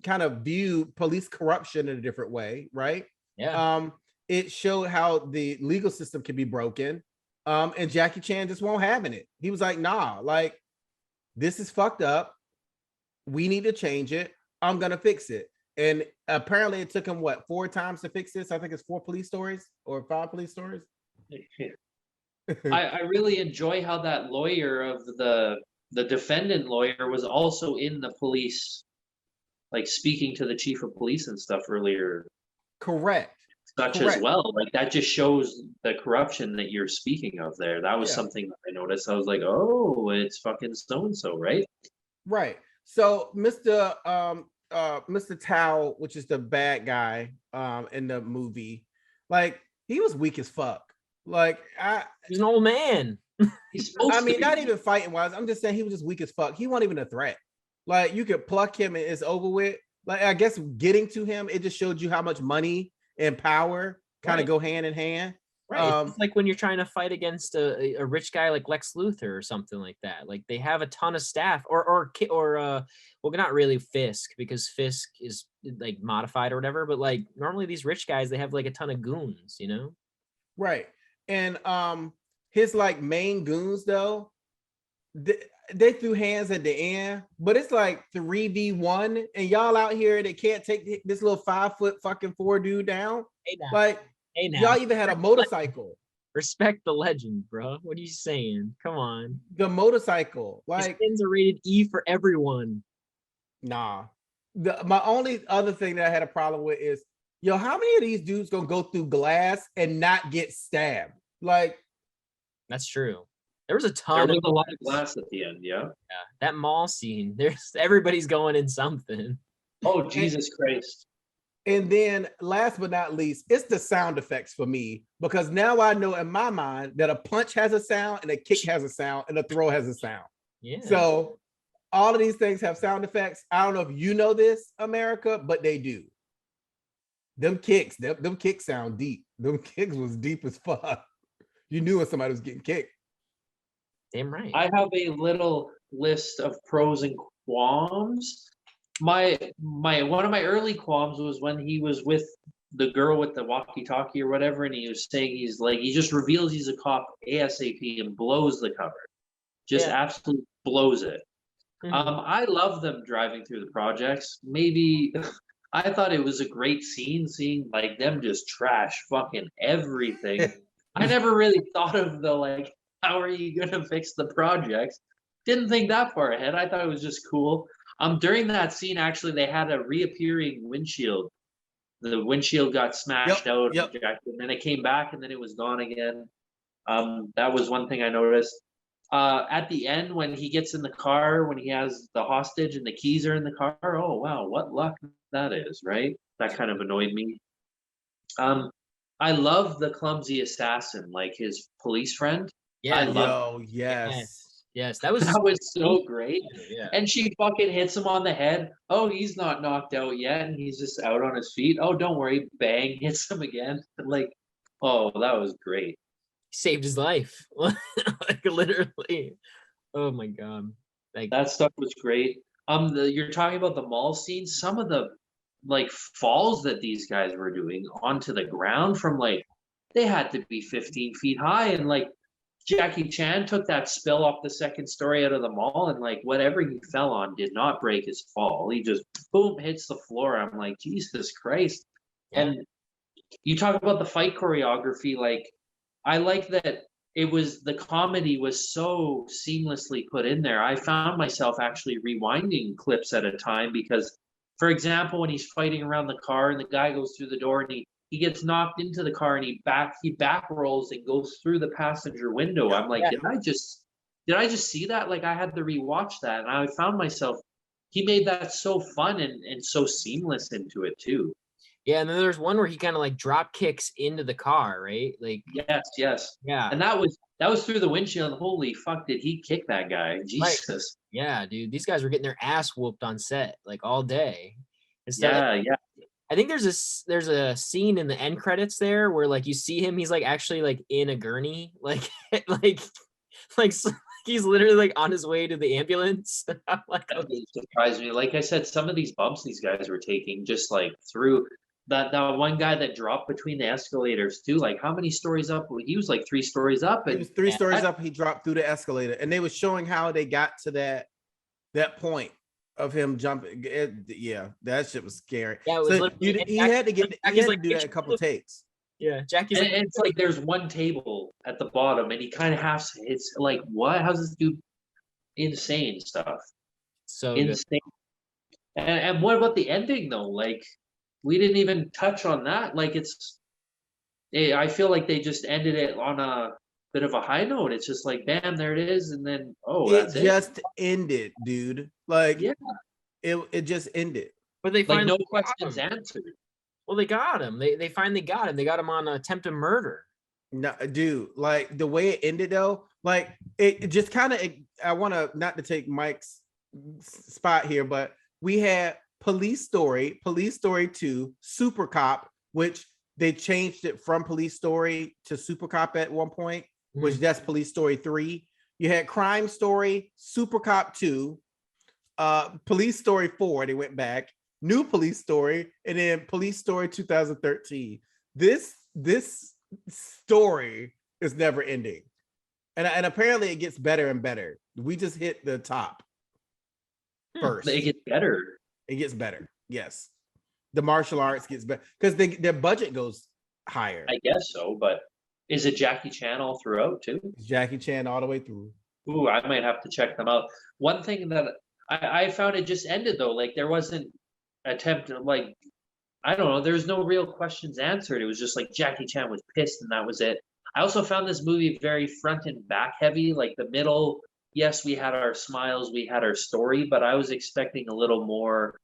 kind of viewed police corruption in a different way, right? Yeah. It showed how the legal system can be broken. And Jackie Chan just won't having it. He was like, nah, like this is fucked up. We need to change it. I'm gonna fix it. And apparently it took him 4 times to fix this. I think it's 4 police stories or 5 police stories. I really enjoy how that lawyer of the defendant lawyer was also in the police, like speaking to the chief of police and stuff earlier. Correct. As well. Like that just shows the corruption that you're speaking of there. That was something that I noticed. I was like, oh, it's fucking so-and-so, right? Right. So Mr. Mr. Tao, which is the bad guy in the movie, like he was weak as fuck. Like He's an old man. He's supposed I to mean, be. not even fighting wise. I'm just saying he was just weak as fuck. He wasn't even a threat. Like you could pluck him and it's over with. Like I guess getting to him, it just showed you how much money and power kind of go hand in hand. Right. It's like when you're trying to fight against a rich guy like Lex Luthor or something like that. Like they have a ton of staff or well, not really Fisk, because Fisk is like modified or whatever, but like normally these rich guys, they have like a ton of goons, you know? Right. And his like main goons though, they threw hands at the end, but it's like 3v1 and y'all out here that can't take this little 5 foot fucking 4 dude down. Hey now. Like Hey now. y'all even had a motorcycle. Respect the legend, bro. What are you saying? Come on. The motorcycle, His like skins are rated E for everyone. nah. My only other thing that I had a problem with is, yo, how many of these dudes gonna go through glass and not get stabbed? Like, That's true. There was a There ton was of a lot of glass at the end, yeah. that mall scene. There's everybody's going in something. Oh, Jesus Christ. and then last but not least, it's the sound effects for me, because now I know in my mind that a punch has a sound and a kick has a sound and a throw has a sound. Yeah. So all of these things have sound effects. I don't know if you know this, America, but they do. Them kicks sound deep. Them kicks was deep as fuck. You knew when somebody was getting kicked. Damn right. I have a little list of pros and qualms. My one of my early qualms was when he was with the girl with the walkie-talkie or whatever, and he was saying he just reveals he's a cop ASAP and blows the cover. Just absolutely blows it. Mhm. I love them driving through the projects. Maybe I thought it was a great scene, seeing like them just trash fucking everything. I never really thought of the like, how are you gonna fix the projects? Didn't think that far ahead. I thought it was just cool. During that scene, actually, they had a reappearing windshield. The windshield got smashed out, Yep. and then it came back, and then it was gone again. That was one thing I noticed. At the end, when he gets in the car, when he has the hostage and the keys are in the car, oh wow, what luck that is, right? That kind of annoyed me. I love the clumsy assassin, like his police friend. Yeah. I love Yo, yes. Yes. That was that was so great. Yeah. And she fucking hits him on the head. Oh, he's not knocked out yet, and he's just out on his feet. Oh, don't worry, bang, hits him again. Like, oh, that was great. Saved his life. Like literally. Oh my god. Like That stuff was great. You're talking about the mall scene. Some of the like falls that these guys were doing onto the ground from like they had to be 15 feet high, and like Jackie Chan took that spill off the second story out of the mall, and like whatever he fell on did not break his fall. He just boom hits the floor. I'm like, Jesus Christ. Yeah. And you talk about the fight choreography, like I like that the comedy was so seamlessly put in there. I found myself actually rewinding clips at a time because, for example, when he's fighting around the car and the guy goes through the door and he gets knocked into the car and he back rolls and goes through the passenger window. I'm like, did I just see that? Like I had to rewatch that, and I found myself, he made that so fun and so seamless into it too. Yeah, and then there's one where he kind of like drop kicks into the car, right? Like Yes. yeah. And that was through the windshield. Holy fuck, did he kick that guy? Jesus. Yeah, dude. These guys were getting their ass whooped on set like all day. Yeah. I think there's a scene in the end credits there where like you see him, he's like actually like in a gurney, like like he's literally like on his way to the ambulance. I'm like, That really surprised me. Like I said, some of these bumps these guys were taking just like through that one guy that dropped between the escalators too. Like how many stories up? He was like 3 stories up. He And was 3 stories up. He dropped through the escalator, and they were showing how they got to that point of him jumping. Yeah, that shit was scary. Yeah, it was so he had to do that a couple takes. Yeah, Jackie's and it's like there's one table at the bottom, and he kind of has. It's like, what? How's this dude? Insane stuff. So insane. And what about the ending though? Like, we didn't even touch on that. Like, I feel like they just ended it on a bit of a high note. It's just like, bam, there it is, and then It just ended, dude. Like, yeah, it just ended. But they Like, no finally got questions him. answered. Well, they got him. They finally got him. They got him on attempted murder. No, dude, like the way it ended though, like it just kind of. I want to not to take Mike's spot here, but we had Police Story 2, Super Cop, which they changed it from Police Story to Super Cop at one point, which that's Police Story 3. You had Crime Story, Super Cop 2, Police Story 4, they went back, New Police Story, and then Police Story 2013. This story is never ending. And apparently it gets better and better. We just hit the top first. It gets better. It gets better. Yes. The martial arts gets better because their budget goes higher. I guess so, but is it Jackie Chan all throughout too? It's Jackie Chan all the way through. Ooh, I might have to check them out. One thing that I found, it just ended though. Like, there wasn't attempt to, like, I don't know, there's no real questions answered. It was just like Jackie Chan was pissed and that was it. I also found this movie very front and back heavy. Like, the middle, yes, we had our smiles, we had our story, but I was expecting a little more.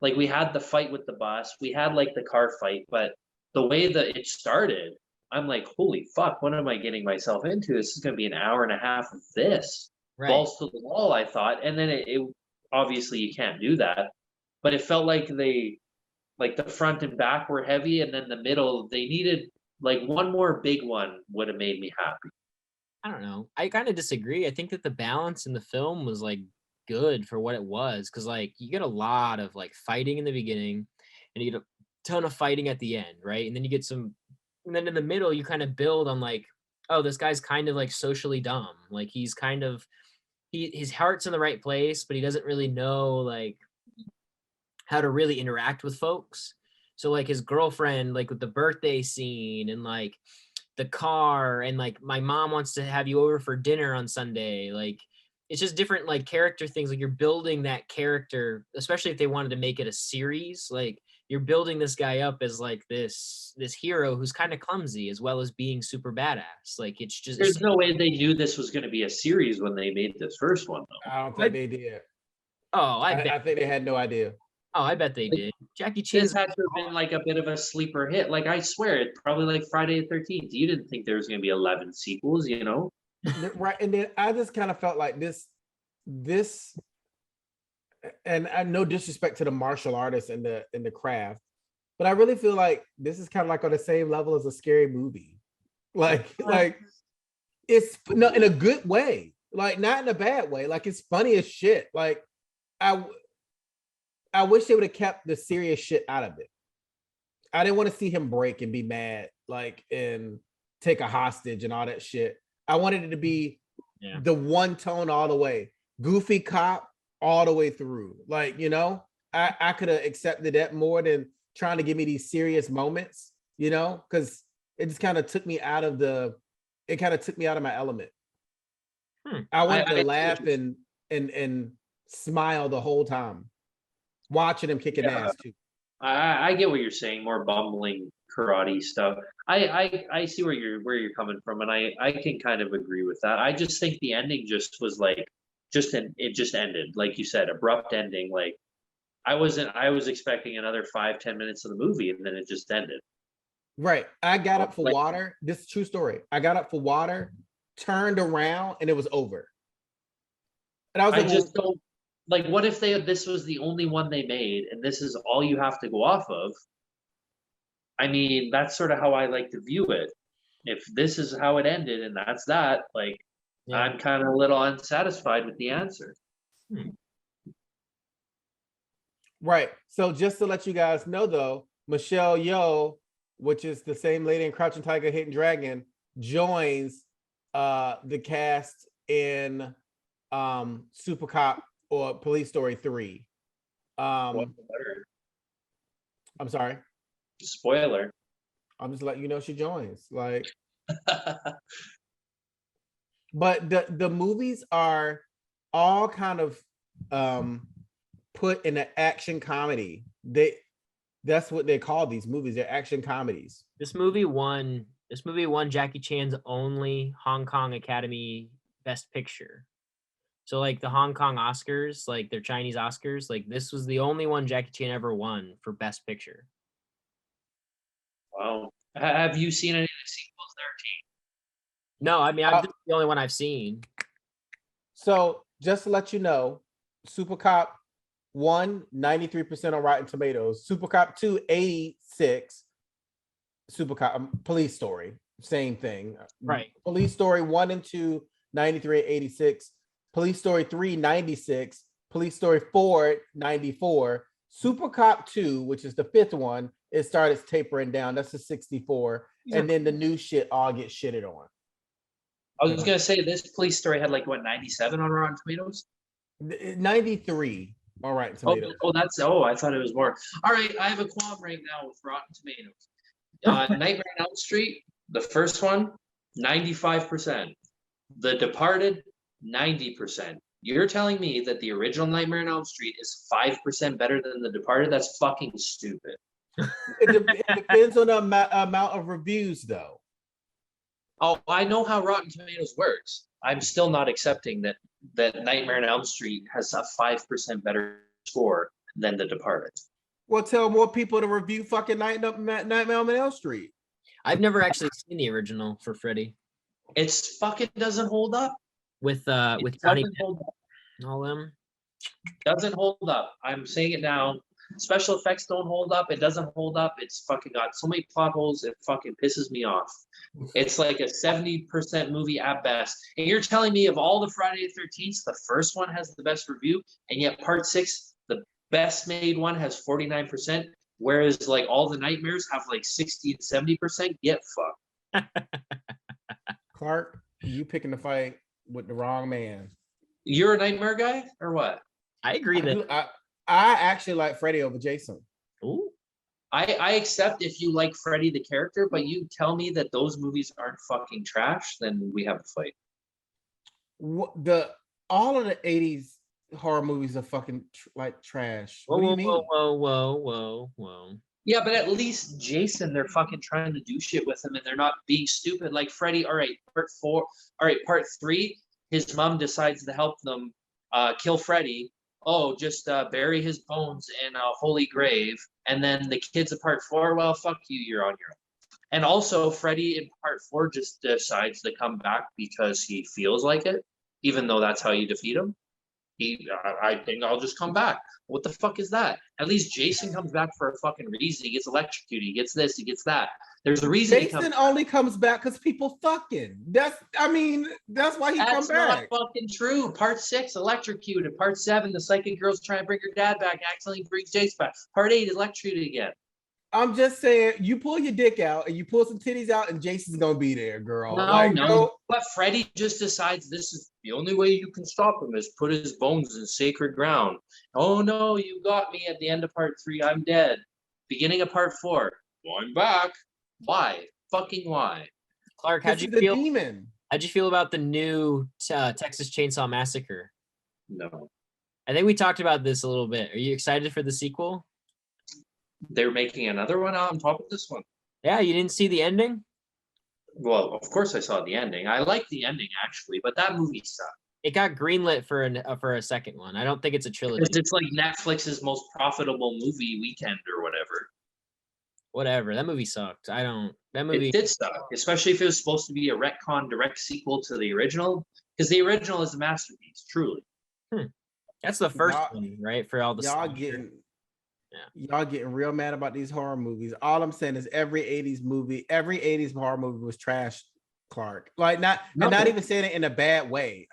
Like, we had the fight with the bus, we had like the car fight, but the way that it started, I'm like, holy fuck, what am I getting myself into? This is going to be an hour and a half of this. Right. Balls to the wall, I thought. And then it obviously you can't do that, but it felt like like the front and back were heavy, and then the middle, they needed like one more big one would have made me happy. I don't know. I kind of disagree. I think that the balance in the film was like good for what it was, because like you get a lot of like fighting in the beginning, and you get a ton of fighting at the end, right? And then you get some, and then in the middle you kind of build on like, oh, this guy's kind of like socially dumb. Like he's kind of his heart's in the right place, but he doesn't really know like how to really interact with folks. So like his girlfriend, like with the birthday scene and like the car, and like my mom wants to have you over for dinner on Sunday. Like it's just different like character things. Like you're building that character, especially if they wanted to make it a series. Like you're building this guy up as like this hero who's kind of clumsy as well as being super badass. Like it's just, There's no way they knew this was going to be a series when they made this first one, though. I don't think they did. oh, I bet. I think they had no idea. Oh, I bet they did. Jackie This Chan's had to have been like a bit of a sleeper hit. Like, I swear, it probably like Friday the 13th. You didn't think there was going to be 11 sequels, you know? Right. And then I just kind of felt like this, and I no disrespect to the martial artists and the craft, but I really feel like this is kind of like on the same level as a scary movie. Like it's no, in a good way, like not in a bad way. Like it's funny as shit. Like I wish they would have kept the serious shit out of it. I didn't want to see him break and be mad, like, and take a hostage and all that shit. I wanted it to be the one tone all the way. Goofy cop all the way through. Like, you know, I could have accepted that more than trying to give me these serious moments, you know, because it just kind of took me out of my element. I wanted to laugh and smile the whole time. Watching him kicking ass too. I get what you're saying. More bumbling karate stuff. I see where you're coming from, and I can kind of agree with that. I just think the ending just was like it just ended, like you said, abrupt ending. Like I was expecting another 5-10 minutes of the movie, and then it just ended. Right. I got up for water. This is a true story. I got up for water, turned around, and it was over. And I was like, just don't. Like, what if this was the only one they made, and this is all you have to go off of? I mean, that's sort of how I like to view it. If this is how it ended, and that's that, like, I'm kind of a little unsatisfied with the answer. Right. So just to let you guys know, though, Michelle Yeoh, which is the same lady in Crouching Tiger, Hidden Dragon, joins the cast in Super Cop or Police Story 3. I'm sorry. Spoiler. I'm just letting you know she joins. Like, but the movies are all kind of put in an action comedy. That's what they call these movies. They're action comedies. This movie won Jackie Chan's only Hong Kong Academy Best Picture. So like the Hong Kong Oscars, like their Chinese Oscars, like this was the only one Jackie Chan ever won for Best Picture. Wow. Have you seen any of the sequels there, No, I mean, this is the only one I've seen. So just to let you know, Super Cop 1, 93% on Rotten Tomatoes. Super Cop 2, 86. Super Cop, Police Story, same thing. Right. Police Story 1 and 2, 93 and 86. Police Story 3, 96. Police Story 4, 94. Super Cop 2, which is the fifth one, it started tapering down. That's a 64. And then the new shit all get shitted on. I was gonna say this Police Story had like what 97 on Rotten Tomatoes. 93 on Rotten Tomatoes. I thought it was more. All right, I have a qualm right now with Rotten Tomatoes. Nightmare on Elm Street, the first one, 95%. The Departed, 90%. You're telling me that the original Nightmare on Elm Street is 5% better than The Departed? That's fucking stupid. It depends on the amount of reviews, though. Oh, I know how Rotten Tomatoes works. I'm still not accepting that Nightmare on Elm Street has a 5% better score than The Departed. Well, tell more people to review fucking Nightmare on Elm Street. I've never actually seen the original for Freddy. It's fucking doesn't hold up. With Johnny Depp and all them. Doesn't hold up. I'm saying it now. Special effects don't hold up. It doesn't hold up. It's fucking got so many plot holes. It fucking pisses me off. It's like a 70% movie at best. And you're telling me of all the Friday the 13th, the first one has the best review, and yet part 6, the best made one, has 49%, whereas like all the nightmares have like 60 and 70%. Get fucked. Clark, you picking the fight with the wrong man. You're a nightmare guy or what? I agree that I actually like Freddy over Jason. Ooh. I accept if you like Freddy the character, but you tell me that those movies aren't fucking trash, then we have a fight. All of the 80s horror movies are fucking like trash. Whoa, what do you mean? Whoa. Yeah, but at least Jason, they're fucking trying to do shit with him and they're not being stupid. Like Freddy, all right, part 3, his mom decides to help them kill Freddy. Oh, just bury his bones in a holy grave. And then the kids of part 4, well, fuck you, you're on your own. And also, Freddy in part 4 just decides to come back because he feels like it, even though that's how you defeat him. I think I'll just come back. What the fuck is that? At least Jason comes back for a fucking reason. He gets electrocuted. He gets this. He gets that. There's a reason. Jason only comes back because people fucking. That's why he comes back. That's not fucking true. Part 6, electrocuted. Part 7, the psychic girl's trying to bring her dad back, accidentally brings Jason back. Part 8, electrocuted again. I'm just saying, you pull your dick out and you pull some titties out, and Jason's gonna be there, girl. No. But Freddy just decides this is the only way you can stop him is put his bones in sacred ground. Oh no, you got me at the end of part 3. I'm dead. Beginning of part 4. I'm back. Why? Fucking why? Clark, how'd you feel? Demon. How'd you feel about the new Texas Chainsaw Massacre? No. I think we talked about this a little bit. Are you excited for the sequel? They're making another one on top of this one. Yeah, you didn't see the ending? Well, of course I saw the ending. I like the ending actually, but that movie sucked. It got greenlit for a second one. I don't think it's a trilogy. It's like Netflix's most profitable movie weekend or whatever. Whatever. That movie sucked. That movie It did suck, especially if it was supposed to be a retcon direct sequel to the original, because the original is a masterpiece, truly. That's the first one, right? For all the y'all getting real mad about these horror movies. All I'm saying is every 80s horror movie was trash, Clark. Like not even saying it in a bad way.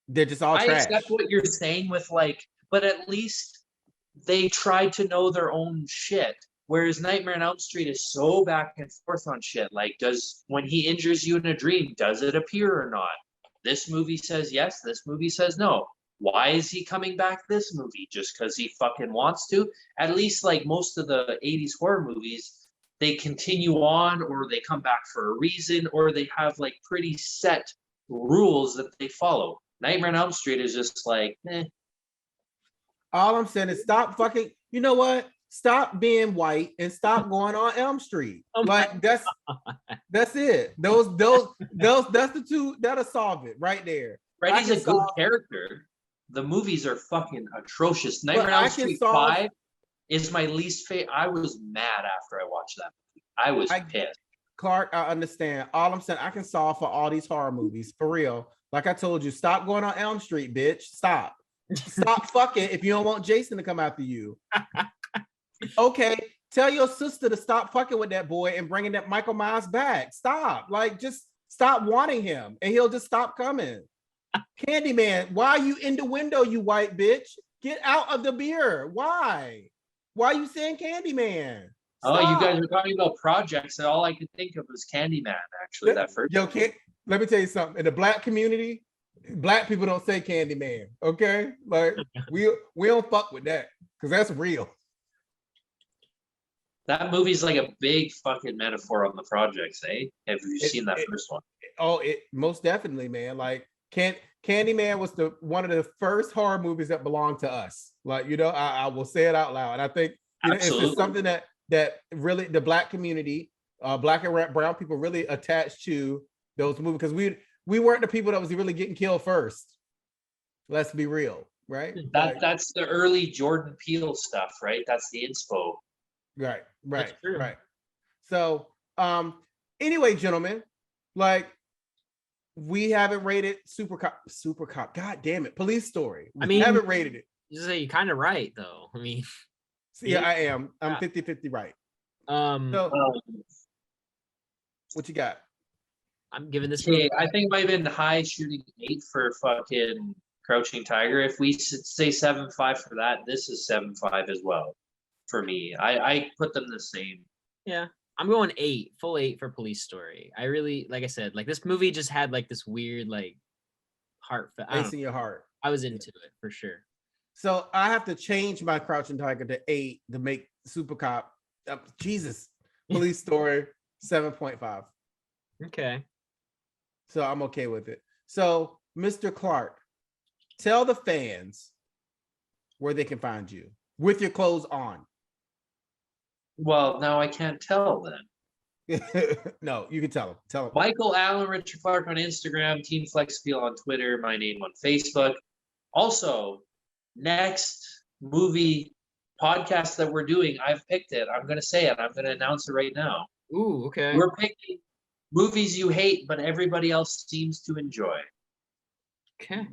They're just all trash. I accept what you're saying with but at least they tried to know their own shit. Whereas Nightmare on Elm Street is so back and forth on shit. Like, when he injures you in a dream, does it appear or not? This movie says yes, this movie says no. Why is he coming back this movie? Just because he fucking wants to? At least most of the 80s horror movies, they continue on or they come back for a reason or they have pretty set rules that they follow. Nightmare on Elm Street is just All I'm saying is stop fucking, you know what? Stop being white and stop going on Elm Street. That's it. Those that's the two that'll solve it right there. Freddy's can a good solve- character. The movies are fucking atrocious. Nightmare on I Elm can Street solve- 5 is my least favorite. I was mad after I watched that movie. I was pissed. Clark, I understand. All I'm saying, I can solve for all these horror movies for real. Like I told you, stop going on Elm Street, bitch. Stop. Stop fucking if you don't want Jason to come after you. Okay, tell your sister to stop fucking with that boy and bringing that Michael Myers back. Stop. Like, just stop wanting him, and he'll just stop coming. Candyman, why are you in the window, you white bitch? Get out of the beer. Why? Why are you saying Candyman? Oh, you guys Stop. were talking about projects, and all I could think of was Candyman. Actually, that first. Yo, let me tell you something. In the black community, black people don't say Candyman. Okay, like we don't fuck with that because that's real. That movie's like a big fucking metaphor on the projects, eh? Have you seen that first one? Oh, it most definitely, man. Like Candyman was one of the first horror movies that belonged to us. Like, you know, I will say it out loud. And I think it's just something that really the black community, black and brown people really attached to those movies because we weren't the people that was really getting killed first. Let's be real, right? That's the early Jordan Peele stuff, right? That's the inspo. Right. So, anyway, gentlemen, like we haven't rated Super Cop. God damn it, Police Story. We haven't rated it. You're kind of right, though. I mean, yeah, I am. I'm 50-50 right. So, what you got? I'm giving this. Okay, I think it might have been high shooting 8 for fucking Crouching Tiger. If we say 7.5 for that, this is 7.5 as well. For me, I put them the same. Yeah, I'm going 8, full 8 for Police Story. I really, like I said, like this movie just had like this weird like heartfelt. Place in your heart. I was into it for sure. So I have to change my Crouching Tiger to 8 to make Super Cop. Jesus, Police Story 7.5. Okay. So I'm okay with it. So, Mr. Clark, tell the fans where they can find you with your clothes on. Well, now I can't tell then. No, you can tell them. Tell them. Michael Allen, Richard Clark on Instagram, Team Flex Appeal on Twitter, my name on Facebook. Also, next movie podcast that we're doing, I've picked it. I'm going to say it. I'm going to announce it right now. Ooh, okay. We're picking movies you hate, but everybody else seems to enjoy. Okay.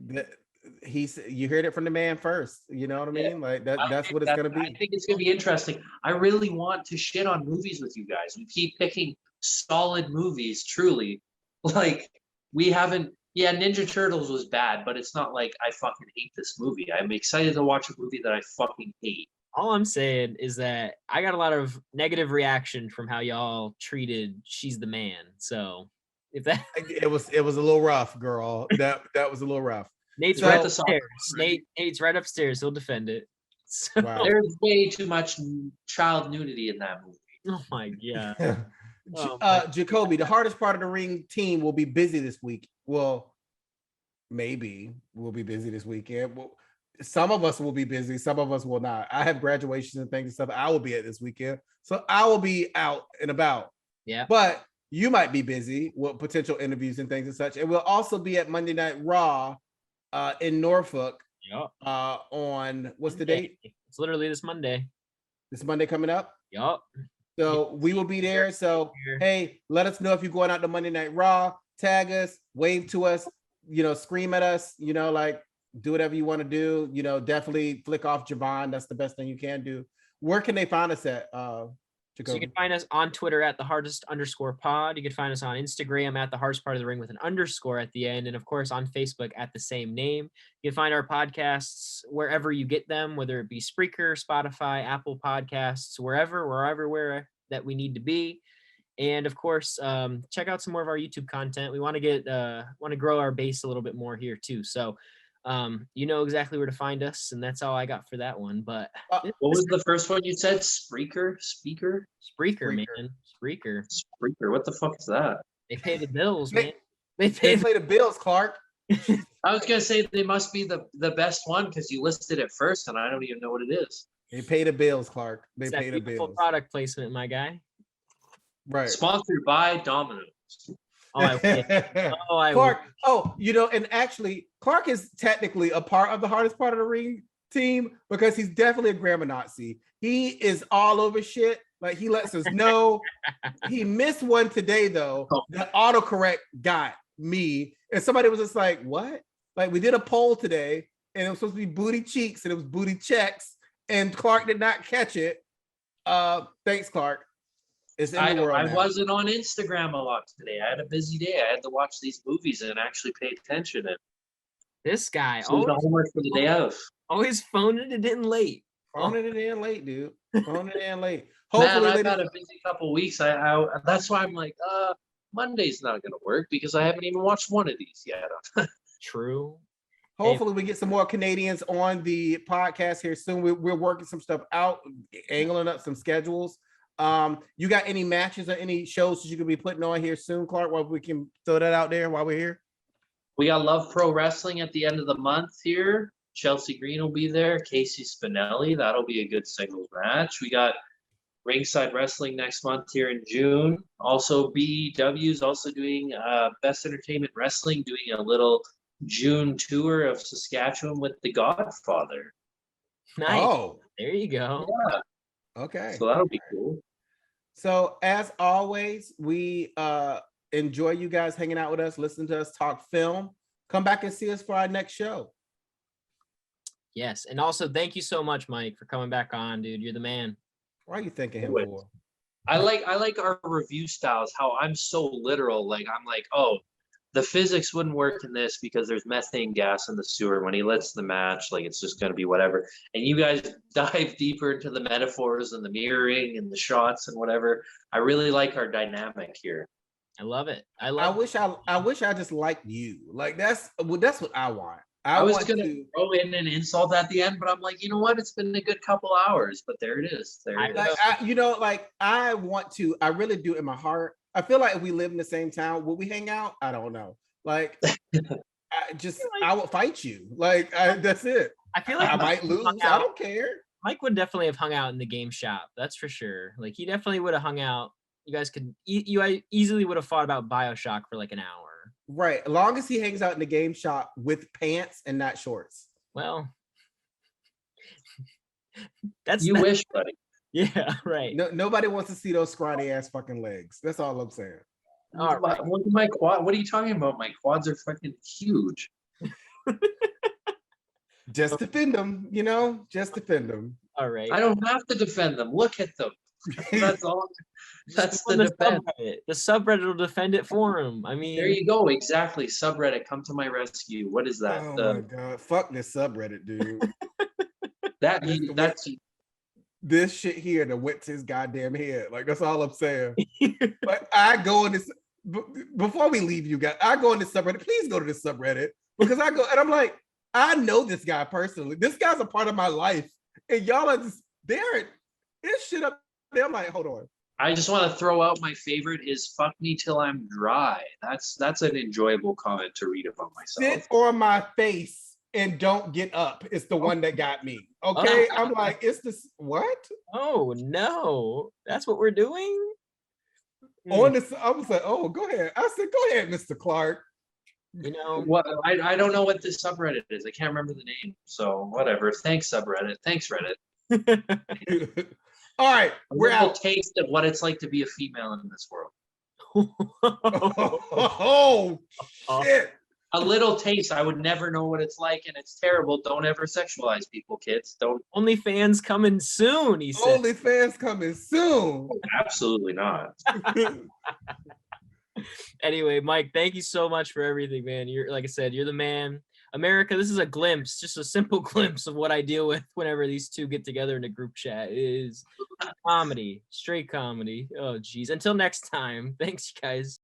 You heard it from the man first. You know what I mean? Like that's what it's gonna be. I think it's gonna be interesting. I really want to shit on movies with you guys. We keep picking solid movies, truly. Like we haven't. Yeah, Ninja Turtles was bad, but it's not like I fucking hate this movie. I'm excited to watch a movie that I fucking hate. All I'm saying is that I got a lot of negative reaction from how y'all treated She's the Man. So if that it was a little rough, girl. That was a little rough. Nate's right upstairs. Nate's right upstairs. He'll defend it. So, Wow. There's way too much child nudity in that movie. oh my god. Jacoby, the hardest part of the ring team will be busy this week. Well, maybe we'll be busy this weekend. Well, some of us will be busy, some of us will not. I have graduations and things and stuff I will be at this weekend. So I will be out and about. Yeah. But you might be busy with potential interviews and things and such. And we'll also be at Monday Night Raw in Norfolk. Yep. On what's the date? It's literally this Monday. This Monday coming up. Yup. So we will be there. So hey, let us know if you're going out to Monday Night Raw. Tag us, wave to us, scream at us, like do whatever you want to do. Definitely flick off Javon. That's the best thing you can do. Where can they find us at? So you can find us on Twitter at @thehardest_pod. You can find us on Instagram at the hardest part of the ring with an underscore at the end. And of course on Facebook at the same name. You can find our podcasts wherever you get them, whether it be Spreaker, Spotify, Apple Podcasts, wherever, we're everywhere that we need to be. And of course, check out some more of our YouTube content. We want to grow our base a little bit more here too. So you know exactly where to find us, and that's all I got for that one. But what was the first one you said? Spreaker, man. Spreaker. What the fuck is that? They pay the bills, man. They pay the bills, Clark. I was gonna say they must be the best one because you listed it first, and I don't even know what it is. They pay the bills, Clark. They pay the bills. Product placement, my guy. Right. Sponsored by Domino's. Oh, I wish. Oh, I Clark. wish. Oh, you know, and actually, Clark is technically a part of the hardest part of the ring team because he's definitely a grammar Nazi. He is all over shit. Like he lets us know. He missed one today though. Oh. The autocorrect got me, and somebody was just like, "What?" Like we did a poll today, and it was supposed to be booty cheeks, and it was booty checks, and Clark did not catch it. Thanks, Clark. It's in the world I now. wasn't on Instagram a lot today. I had a busy day. I had to watch these movies and actually pay attention. And This guy so the homework for the day of. always phoning it in late. Phoning it in late, dude. Phoning it in late. Man, Hopefully, I've had a busy couple weeks. I that's why I'm like, Monday's not gonna work because I haven't even watched one of these yet. True. hopefully we get some more Canadians on the podcast here soon. We're working some stuff out, angling up some schedules. You got any matches or any shows that you could be putting on here soon, Clark? While we can throw that out there while we're here. We got Love Pro Wrestling at the end of the month here. Chelsea Green will be there. Casey Spinelli, that'll be a good singles match. We got Ringside Wrestling next month here in June. Also, BEW is also doing Best Entertainment Wrestling, doing a little June tour of Saskatchewan with The Godfather. Nice. Oh, There you go. Yeah, okay. so that'll be cool. So as always, we enjoy you guys hanging out with us, listening to us talk film. Come back and see us for our next show. Yes. And also thank you so much, Mike, for coming back on, dude. You're the man. Why are you thinking him for? I like our review styles, how I'm so literal. Like I'm like, oh, the physics wouldn't work in this because there's methane gas in the sewer. When he lets the match, like it's just gonna be whatever. And you guys dive deeper into the metaphors and the mirroring and the shots and whatever. I really like our dynamic here. I love it. I wish I just liked you. Like that's what I want. I was gonna throw in an insult at the end, but I'm like, you know what? It's been a good couple hours, but there it is. There it is. I really do in my heart. I feel like if we live in the same town, would we hang out? I don't know. Like, I would fight you. Like, that's it. I feel like I might lose. I don't care. Mike would definitely have hung out in the game shop. That's for sure. Like, he definitely would have hung out. You guys could, you easily would have fought about BioShock for like an hour. Right. As long as he hangs out in the game shop with pants and not shorts. Well, wish, buddy. Yeah, right. No, nobody wants to see those scrawny ass fucking legs. That's all I'm saying. All right. Look at my quad. What are you talking about? My quads are fucking huge. Just defend them, you know. Just defend them. All right. I don't have to defend them. Look at them. That's all. That's the defense. The subreddit will defend it for him. I mean, there you go. Exactly. Subreddit, come to my rescue. What is that? Oh my god! Fuck this subreddit, dude. That's this shit here that went to his goddamn head. Like that's all I'm saying. But I go in this before we leave, you guys. I go in this subreddit. Please go to this subreddit because I go and I'm like, I know this guy personally. This guy's a part of my life, and y'all are just there. This shit up there. I'm like, hold on. I just want to throw out my favorite is "fuck me till I'm dry." That's an enjoyable comment to read about myself. Sit on my face and don't get up. It's the one that got me. Okay, I'm like, it's this what? Oh no, that's what we're doing. On this, I was like, oh, go ahead. I said, go ahead, Mr. Clark. You know what? I don't know what this subreddit is. I can't remember the name. So whatever. Thanks, subreddit. Thanks, Reddit. All right, we're out. A taste of what it's like to be a female in this world. Oh shit! A little taste. I would never know what it's like, and it's terrible. Don't ever sexualize people, kids. Don't. OnlyFans coming soon. He said. OnlyFans coming soon. Absolutely not. Anyway, Mike, thank you so much for everything, man. You're like I said, you're the man. America, this is a glimpse, just a simple glimpse of what I deal with whenever these two get together in a group chat. It is comedy, straight comedy. Oh, geez. Until next time. Thanks, you guys.